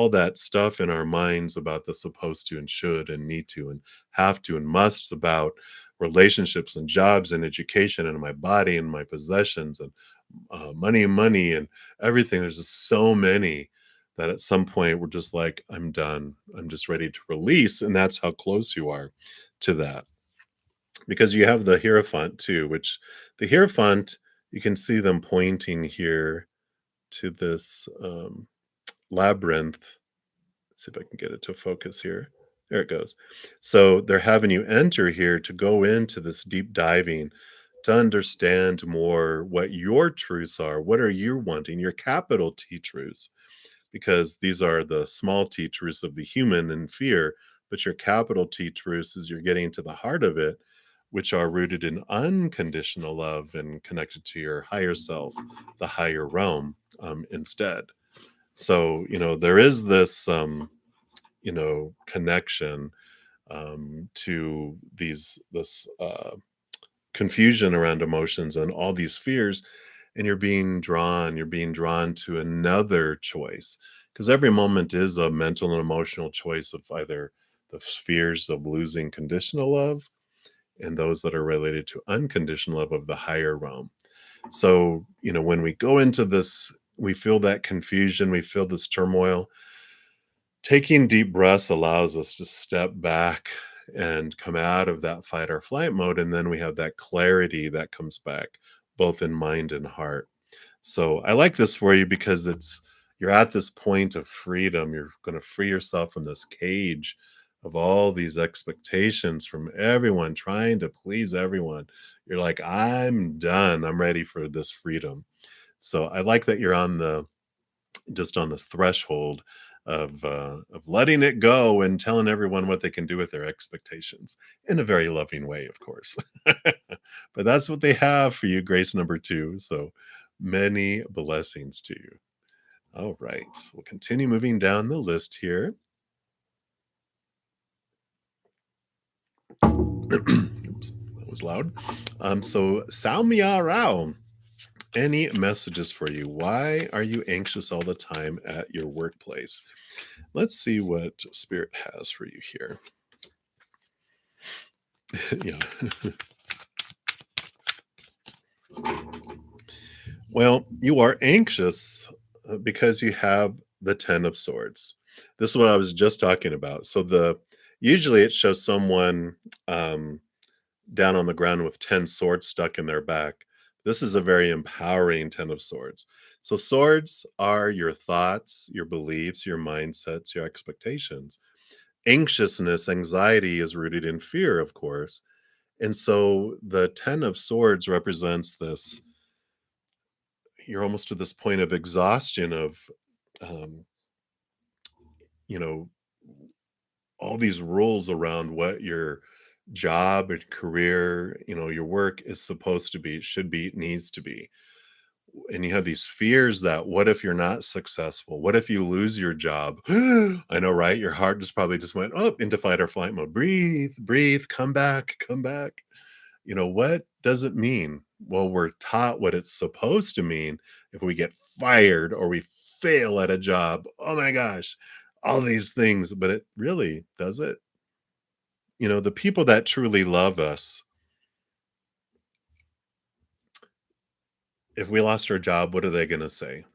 that stuff in our minds about the supposed to and should and need to and have to and musts about relationships and jobs and education and my body and my possessions and money and everything. There's just so many that at some point we're just like, I'm done. I'm just ready to release. And that's how close you are to that. Because you have the Hierophant too, which the Hierophant, you can see them pointing here to this labyrinth. Let's see if I can get it to focus here. There it goes. So they're having you enter here to go into this deep diving to understand more what your truths are. What are you wanting? Your capital T truths, because these are the small t truths of the human and fear, but your capital T truths is you're getting to the heart of it, which are rooted in unconditional love and connected to your higher self, the higher realm instead. So, there is this, connection to this confusion around emotions and all these fears, and you're being drawn to another choice, because every moment is a mental and emotional choice of either the fears of losing conditional love and those that are related to unconditional love of the higher realm. So, when we go into this, we feel that confusion, we feel this turmoil. Taking deep breaths allows us to step back and come out of that fight or flight mode. And then we have that clarity that comes back, both in mind and heart. So I like this for you because you're at this point of freedom. You're going to free yourself from this cage of all these expectations from everyone, trying to please everyone. You're like, I'm done. I'm ready for this freedom. So I like that you're on this threshold of letting it go and telling everyone what they can do with their expectations in a very loving way, of course. But that's what they have for you, grace number 2. So many blessings to you. All right, we'll continue moving down the list here. Oops, that was loud. So Salmia Rao, any messages for you? Why are you anxious all the time at your workplace? Let's see what Spirit has for you here. Yeah. Well, you are anxious because you have the 10 of Swords. This is what I was just talking about. So usually it shows someone um, down on the ground with 10 swords stuck in their back. This is a very empowering 10 of Swords. So swords are your thoughts, your beliefs, your mindsets, your expectations. Anxiousness, anxiety is rooted in fear, of course. And so the 10 of Swords represents this, you're almost to this point of exhaustion of, um, you know, all these rules around what your job and career, your work is supposed to be, should be, needs to be. And you have these fears that what if you're not successful? What if you lose your job? I know, right? Your heart just probably just went up into fight or flight mode. Breathe, breathe, come back, come back. What does it mean? Well, we're taught what it's supposed to mean. If we get fired or we fail at a job, oh my gosh, all these things, but it really does it. The people that truly love us, if we lost our job, what are they going to say?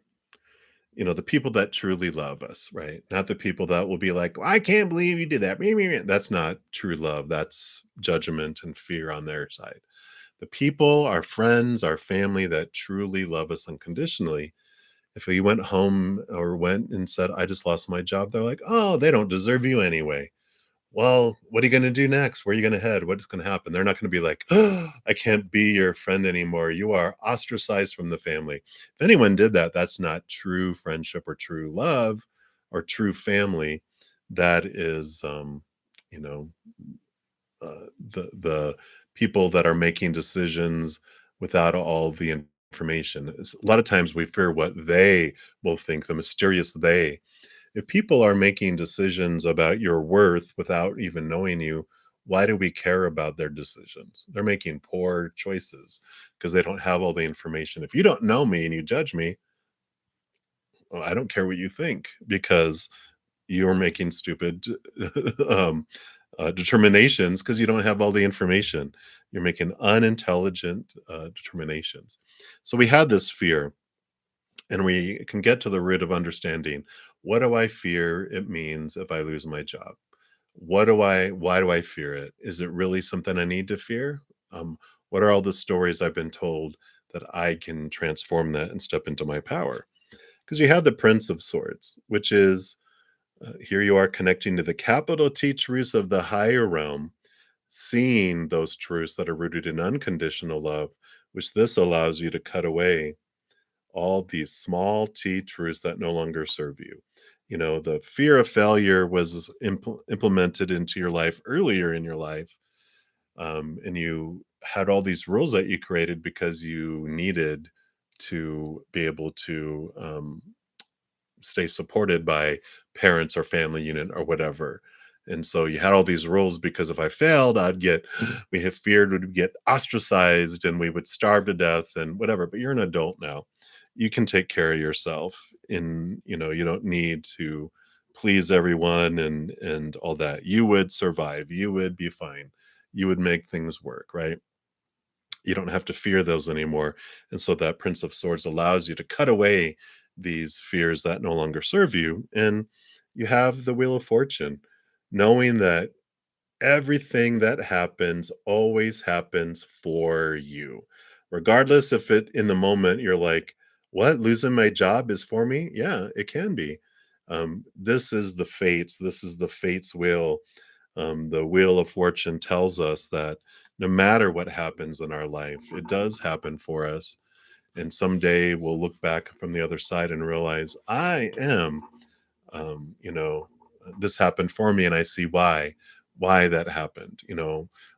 The people that truly love us, right? Not the people that will be like, I can't believe you did that. Meh, meh, meh." That's not true love. That's judgment and fear on their side. The people, our friends, our family that truly love us unconditionally, if we went home or went and said, I just lost my job, they're like, oh, they don't deserve you anyway. Well, what are you going to do next? Where are you going to head? What is going to happen? They're not going to be like, oh, I can't be your friend anymore. You are ostracized from the family. If anyone did that, that's not true friendship or true love or true family. That is, you know, the people that are making decisions without all the information. A lot of times we fear what they will think, the mysterious they. If people are making decisions about your worth without even knowing you, why do we care about their decisions? They're making poor choices because they don't have all the information. If you don't know me and you judge me, well, I don't care what you think because you're making stupid um, determinations because you don't have all the information. You're making unintelligent determinations. So we had this fear, and we can get to the root of understanding, what do I fear it means if I lose my job? Why do I fear it? Is it really something I need to fear? What are all the stories I've been told that I can transform that and step into my power? Because you have the Prince of Swords, which is here you are connecting to the capital T truths of the higher realm, seeing those truths that are rooted in unconditional love, which this allows you to cut away all these small t truths that no longer serve you. The fear of failure was implemented into your life earlier in your life, and you had all these rules that you created because you needed to be able to stay supported by parents or family unit or whatever. And so you had all these rules because if I failed, we have feared would get ostracized and we would starve to death and whatever. But you're an adult now. You can take care of yourself you don't need to please everyone and all that. You would survive. You would be fine. You would make things work, right? You don't have to fear those anymore. And so that Prince of Swords allows you to cut away these fears that no longer serve you. And you have the Wheel of Fortune, knowing that everything that happens always happens for you. Regardless if it in the moment you're like, what, losing my job is for me? Yeah, it can be. This is the fates. This is the fate's wheel. The Wheel of Fortune tells us that no matter what happens in our life, it does happen for us. And someday we'll look back from the other side and realize I am, um, you know, this happened for me and I see why that happened.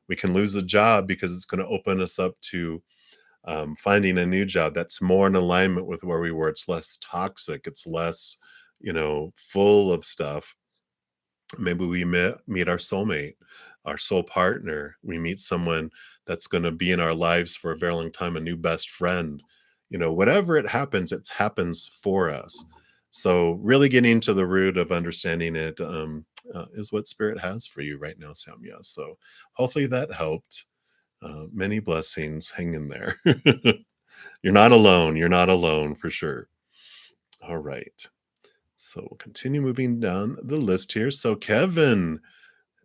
We can lose a job because it's going to open us up to finding a new job that's more in alignment with where we were. It's less toxic. It's less, full of stuff. Maybe we meet our soulmate, our soul partner. We meet someone that's going to be in our lives for a very long time, a new best friend. Whatever it happens for us. So, really getting to the root of understanding it is what Spirit has for you right now, Samya. So, hopefully that helped. Many blessings. Hang in there. You're not alone. You're not alone for sure. All right. So, we'll continue moving down the list here. So, Kevin,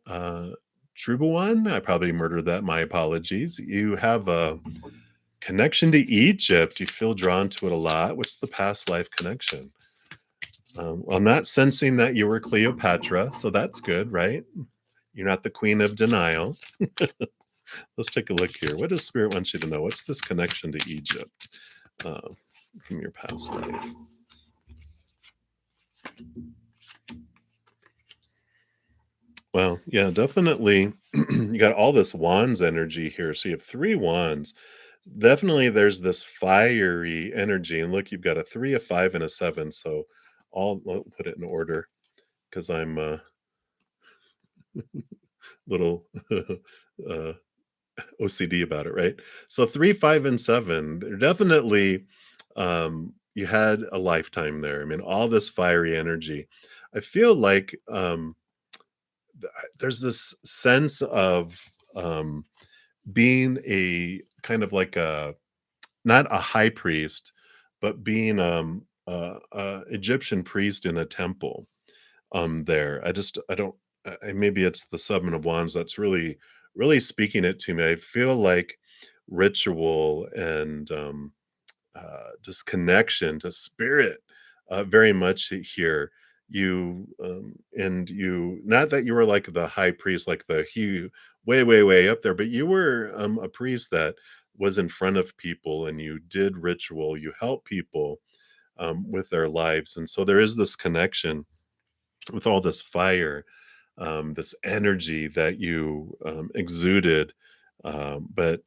uh, Trubawan, I probably murdered that. My apologies. You have a connection to Egypt. You feel drawn to it a lot. What's the past life connection? Well, I'm not sensing that you were Cleopatra, so that's good, right? You're not the queen of denial. Let's take a look here. What does Spirit want you to know? What's this connection to Egypt from your past life? Well, yeah, definitely. You got all this wands energy here. So you have three wands. Definitely there's this fiery energy, and look, you've got a 3, a 5, and a 7, so I'll put it in order because I'm a little uh, OCD about it, right? So 3, 5, and 7, they're definitely you had a lifetime there. I mean, all this fiery energy. I feel like there's this sense of being a kind of like a not a high priest, but being a Egyptian priest in a temple there. I don't maybe it's the seven of wands that's really speaking it to me. I feel like ritual and just connection to spirit very much here. You and you, not that you were like the high priest, like the he way up there, but you were a priest that was in front of people and you did ritual, you help people with their lives. And so there is this connection with all this fire, this energy that you exuded. But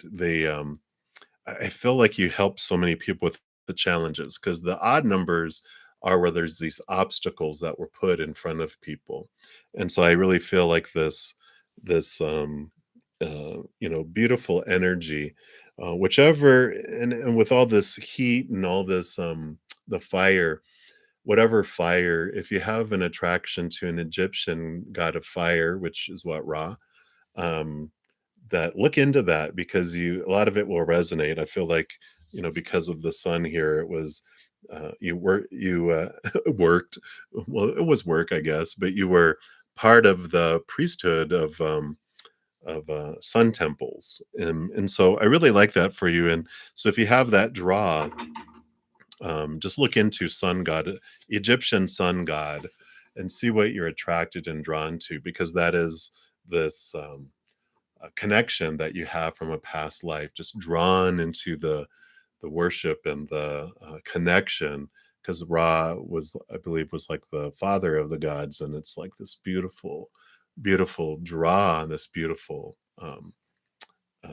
I feel like you help so many people with the challenges because the odd numbers are where there's these obstacles that were put in front of people. And so I really feel like this beautiful energy, whichever, and with all this heat and all this, the fire, whatever fire, if you have an attraction to an Egyptian god of fire, which is what Ra, um, that look into that because you a lot of it will resonate. I feel like, because of the sun here, it was you worked, well, it was work, I guess, but you were part of the priesthood of sun temples, and so I really like that for you. And so if you have that draw, just look into sun god, Egyptian sun god, and see what you're attracted and drawn to, because that is this connection that you have from a past life, just drawn into the worship and the connection. Because Ra was, I believe, was like the father of the gods, and it's like this beautiful draw, and this beautiful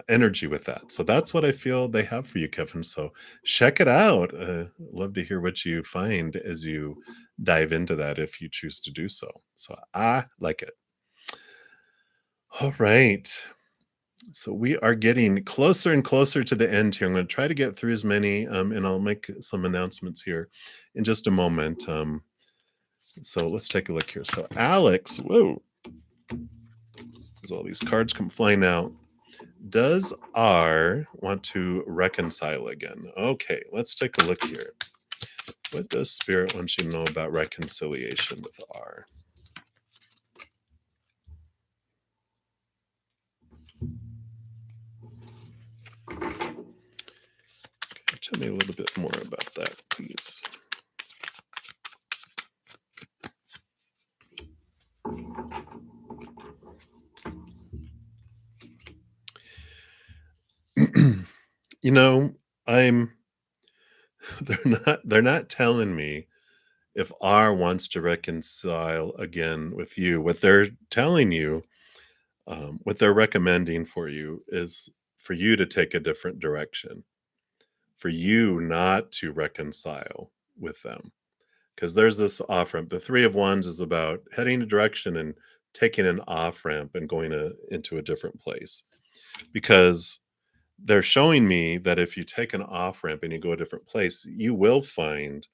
energy with that. So that's what I feel they have for you, Kevin. So check it out. Love to hear what you find as you dive into that, if you choose to do so. So I like it. All right. So we are getting closer and closer to the end here. I'm going to try to get through as many, and I'll make some announcements here in just a moment. So let's take a look here. So Alex, whoa, as all these cards come flying out. Does R want to reconcile again? Okay, let's take a look here. What does Spirit want you to know about reconciliation with R? Tell me a little bit more about that, please. You know, I'm they're not telling me if R wants to reconcile again with you. What they're telling you, what they're recommending for you, is for you to take a different direction, for you not to reconcile with them. Because there's this off ramp. The Three of Wands is about heading a direction and taking an off ramp and going into a different place. Because they're showing me that if you take an off ramp and you go a different place, you will find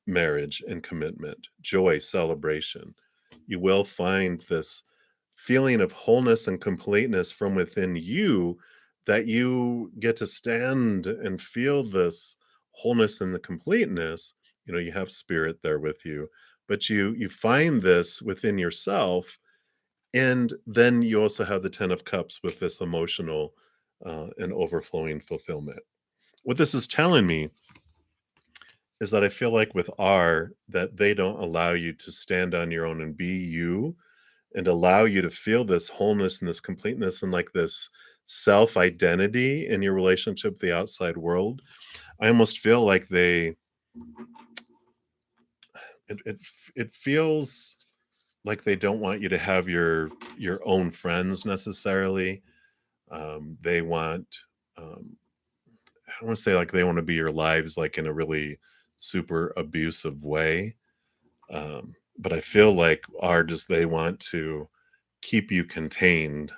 marriage and commitment, joy, celebration. You will find this feeling of wholeness and completeness from within you, that you get to stand and feel this wholeness and the completeness. You have spirit there with you, but you find this within yourself. And then you also have the 10 of cups with this emotional and overflowing fulfillment. What this is telling me is that I feel like with R, that they don't allow you to stand on your own and be you, and allow you to feel this wholeness and this completeness and like this self identity in your relationship with the outside world. I almost feel like it feels like they don't want you to have your own friends necessarily. They want, um, don't want to say like they want to be your lives like in a really super abusive way. But I feel like are just they want to keep you contained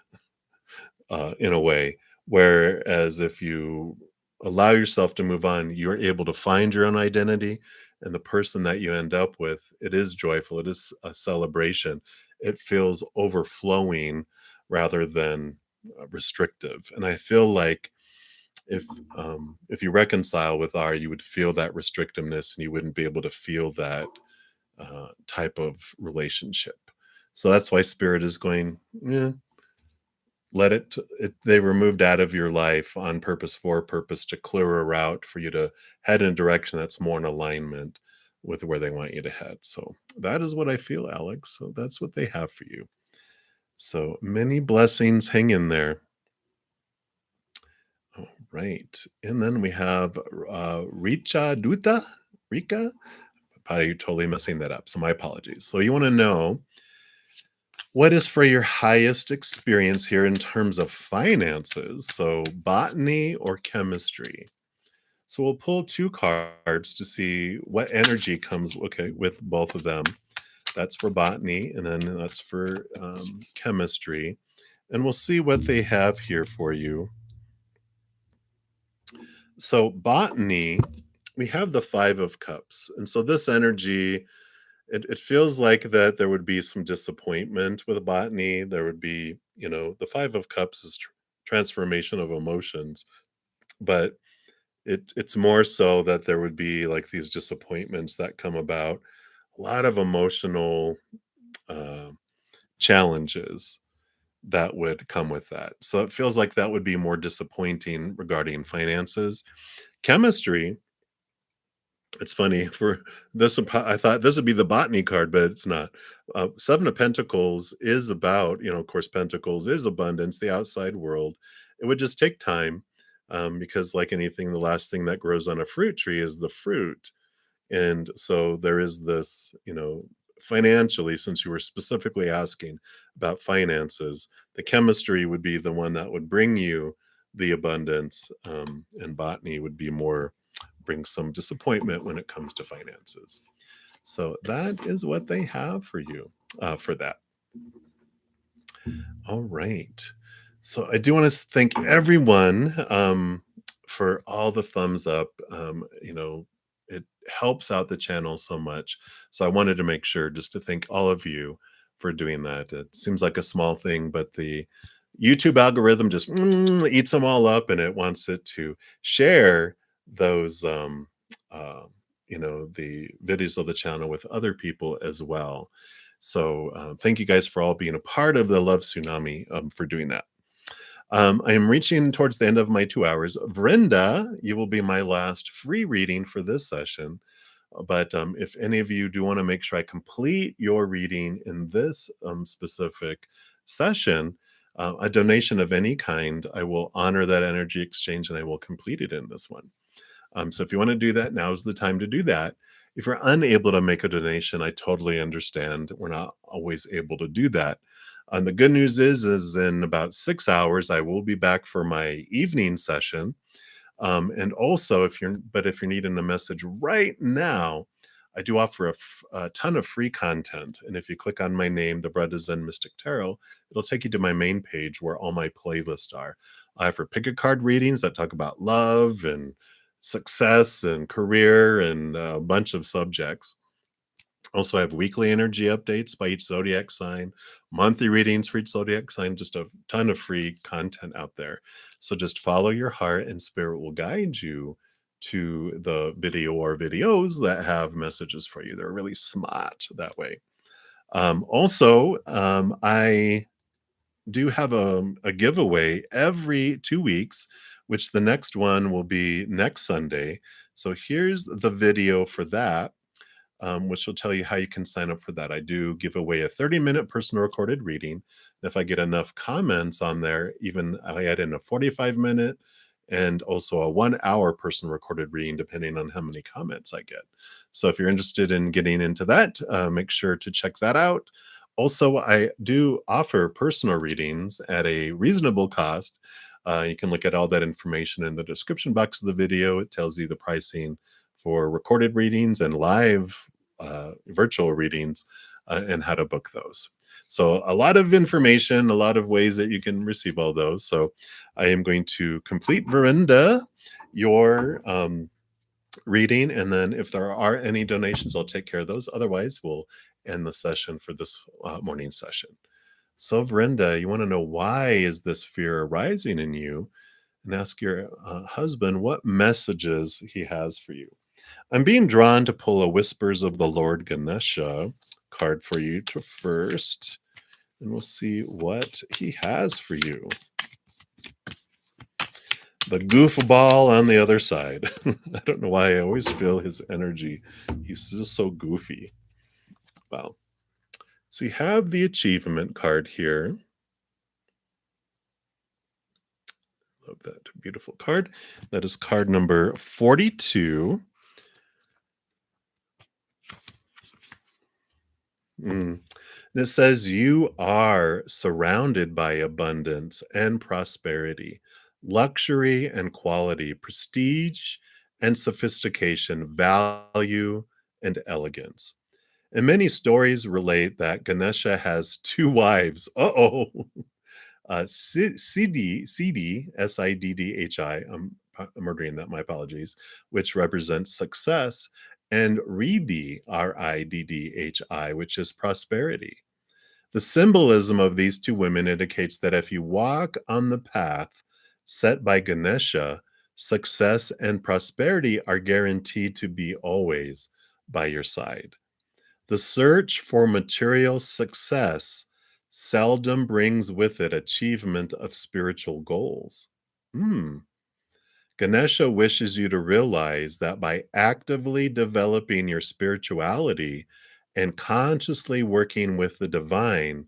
in a way. Whereas if you allow yourself to move on, you're able to find your own identity, and the person that you end up with, it is joyful, it is a celebration. It feels overflowing rather than restrictive. And I feel like if if you reconcile with R, you would feel that restrictiveness, and you wouldn't be able to feel that type of relationship. So that's why Spirit is going, yeah, let it they were moved out of your life on purpose, for a purpose, to clear a route for you to head in a direction that's more in alignment with where they want you to head. So that is what I feel, Alex. So that's what they have for you. So many blessings. Hang in there. All right. And then we have Richa Duta. Rika? Probably totally messing that up. So my apologies. So you want to know what is for your highest experience here in terms of finances? So botany or chemistry? So we'll pull two cards to see what energy comes, okay, with both of them. That's for botany, and then that's for chemistry. And we'll see what they have here for you. So botany, we have the Five of Cups. And so this energy, it feels like that there would be some disappointment with botany. There would be, the Five of Cups is transformation of emotions, but it's more so that there would be like these disappointments that come about, a lot of emotional uh, challenges that would come with that. So it feels like that would be more disappointing regarding finances. Chemistry, it's funny for this one. I thought this would be the botany card, but it's not. Seven of Pentacles is about, of course, Pentacles is abundance, the outside world. It would just take time, because, like anything, the last thing that grows on a fruit tree is the fruit. And so there is this, financially, since you were specifically asking about finances, the chemistry would be the one that would bring you the abundance, and botany would be more bring some disappointment when it comes to finances. So that is what they have for you for that. All right. So I do want to thank everyone for all the thumbs up. It helps out the channel so much. So I wanted to make sure just to thank all of you for doing that. It seems like a small thing, but the YouTube algorithm just eats them all up, and it wants it to share those the videos of the channel with other people as well. So thank you guys for all being a part of the love tsunami, for doing that. I am reaching towards the end of my 2 hours. Vrinda, you will be my last free reading for this session. But if any of you do want to make sure I complete your reading in this specific session, a donation of any kind, I will honor that energy exchange and I will complete it in this one. So if you want to do that, now is the time to do that. If you're unable to make a donation, I totally understand. We're not always able to do that. And the good news is in about 6 hours, I will be back for my evening session. And also, if you're needing a message right now, I do offer a ton of free content. And if you click on my name, the bruddaZEN Mystic Tarot, it'll take you to my main page where all my playlists are. I offer pick a card readings that talk about love and success and career and a bunch of subjects. Also, I have weekly energy updates by each zodiac sign, monthly readings for each zodiac sign, just a ton of free content out there. So just follow your heart and spirit will guide you to the video or videos that have messages for you. They're really smart that way. I do have a giveaway every 2 weeks, which the next one will be next Sunday. So here's the video for that, which will tell you how you can sign up for that. I do give away a 30-minute personal recorded reading. And if I get enough comments on there, even I add in a 45-minute and also a 1-hour personal recorded reading, depending on how many comments I get. So if you're interested in getting into that, make sure to check that out. Also, I do offer personal readings at a reasonable cost. You can look at all that information in the description box of the video. It tells you the pricing for recorded readings and live virtual readings, and how to book those. So a lot of information, a lot of ways that you can receive all those. So I am going to complete Verinda your reading, and then if there are any donations, I'll take care of those. Otherwise, we'll end the session for this morning session. So Verinda, you want to know, why is this fear arising in you? And ask your husband what messages he has for you. I'm being drawn to pull a Whispers of the Lord Ganesha card for you to first, and we'll see what he has for you. The goofball on the other side. I don't know why I always feel his energy. He's just so goofy. Wow. So you have the achievement card here. Love that beautiful card. That is card number 42. And it says, you are surrounded by abundance and prosperity, luxury and quality, prestige and sophistication, value and elegance. And many stories relate that Ganesha has two wives. Siddhi, I'm murdering that, my apologies, which represents success, and Riddhi, Riddhi, which is prosperity. The symbolism of these two women indicates that if you walk on the path set by Ganesha, success and prosperity are guaranteed to be always by your side. The search for material success seldom brings with it achievement of spiritual goals. Ganesha wishes you to realize that by actively developing your spirituality and consciously working with the divine,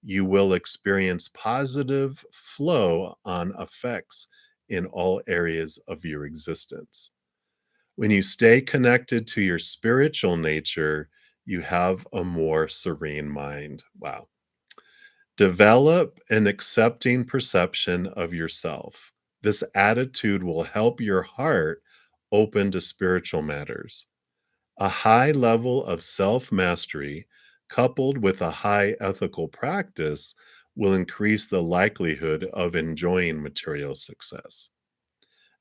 you will experience positive flow on effects in all areas of your existence. When you stay connected to your spiritual nature, you have a more serene mind. Wow. Develop an accepting perception of yourself. This attitude will help your heart open to spiritual matters. A high level of self-mastery, coupled with a high ethical practice, will increase the likelihood of enjoying material success.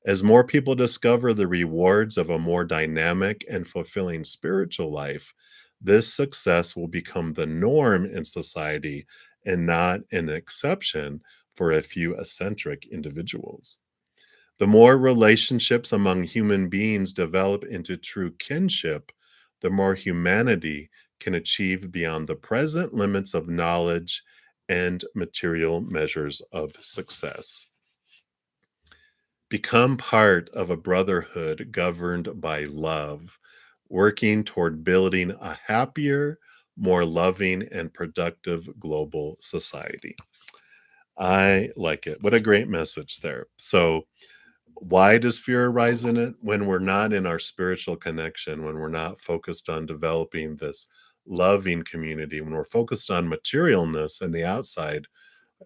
As more people discover the rewards of a more dynamic and fulfilling spiritual life, this success will become the norm in society and not an exception for a few eccentric individuals. The more relationships among human beings develop into true kinship, the more humanity can achieve beyond the present limits of knowledge and material measures of success. Become part of a brotherhood governed by love, working toward building a happier, more loving, and productive global society. I like it. What a great message there. So, why does fear arise in it? When we're not in our spiritual connection, when we're not focused on developing this loving community, when we're focused on materialness and the outside,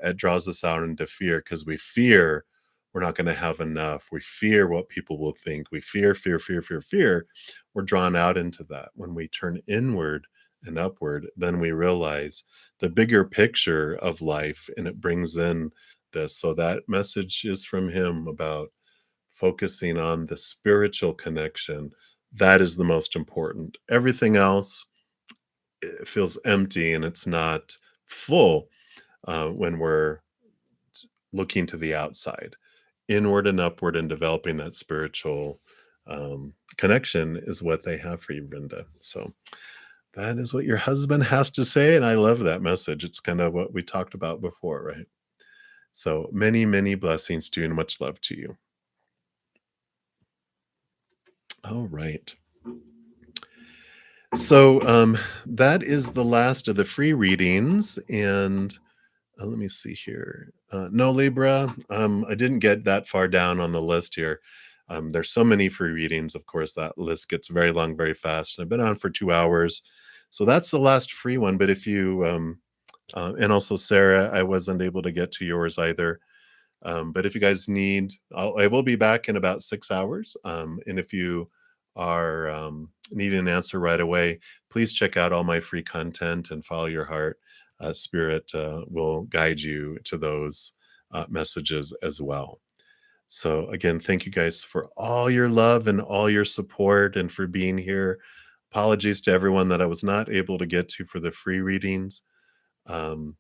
it draws us out into fear, because we fear we're not going to have enough. We fear what people will think. We fear, fear, fear, fear, fear. We're drawn out into that. When we turn inward and upward, then we realize the bigger picture of life, and it brings in this. So that message is from him about focusing on the spiritual connection. That is the most important. Everything else, it feels empty and it's not full when we're looking to the outside. Inward and upward, and developing that spiritual connection is what they have for you, Brenda. So that is what your husband has to say, and I love that message. It's kind of what we talked about before, right? So many, many blessings to you, and much love to you. All right. So that is the last of the free readings, and let me see here. No, Libra, I didn't get that far down on the list here. There's so many free readings. Of course, that list gets very long, very fast. And I've been on for 2 hours. So that's the last free one. But if you, and also Sarah, I wasn't able to get to yours either. But if you guys need, I will be back in about 6 hours. And if you are needing an answer right away, please check out all my free content and follow your heart. Spirit will guide you to those messages as well. So again, thank you guys for all your love and all your support and for being here. Apologies to everyone that I was not able to get to for the free readings. Um,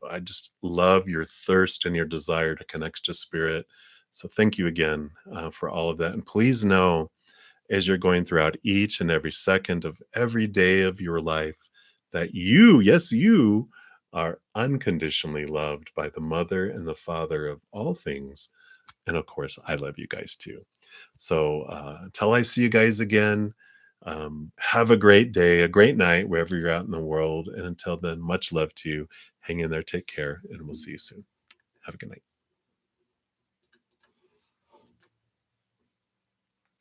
I just love your thirst and your desire to connect to spirit. So thank you again for all of that. And please know, as you're going throughout each and every second of every day of your life, that you, yes, you are unconditionally loved by the mother and the father of all things. And of course, I love you guys too. So until I see you guys again, have a great day, a great night, wherever you're out in the world. And until then, much love to you. Hang in there, take care, and we'll see you soon. Have a good night.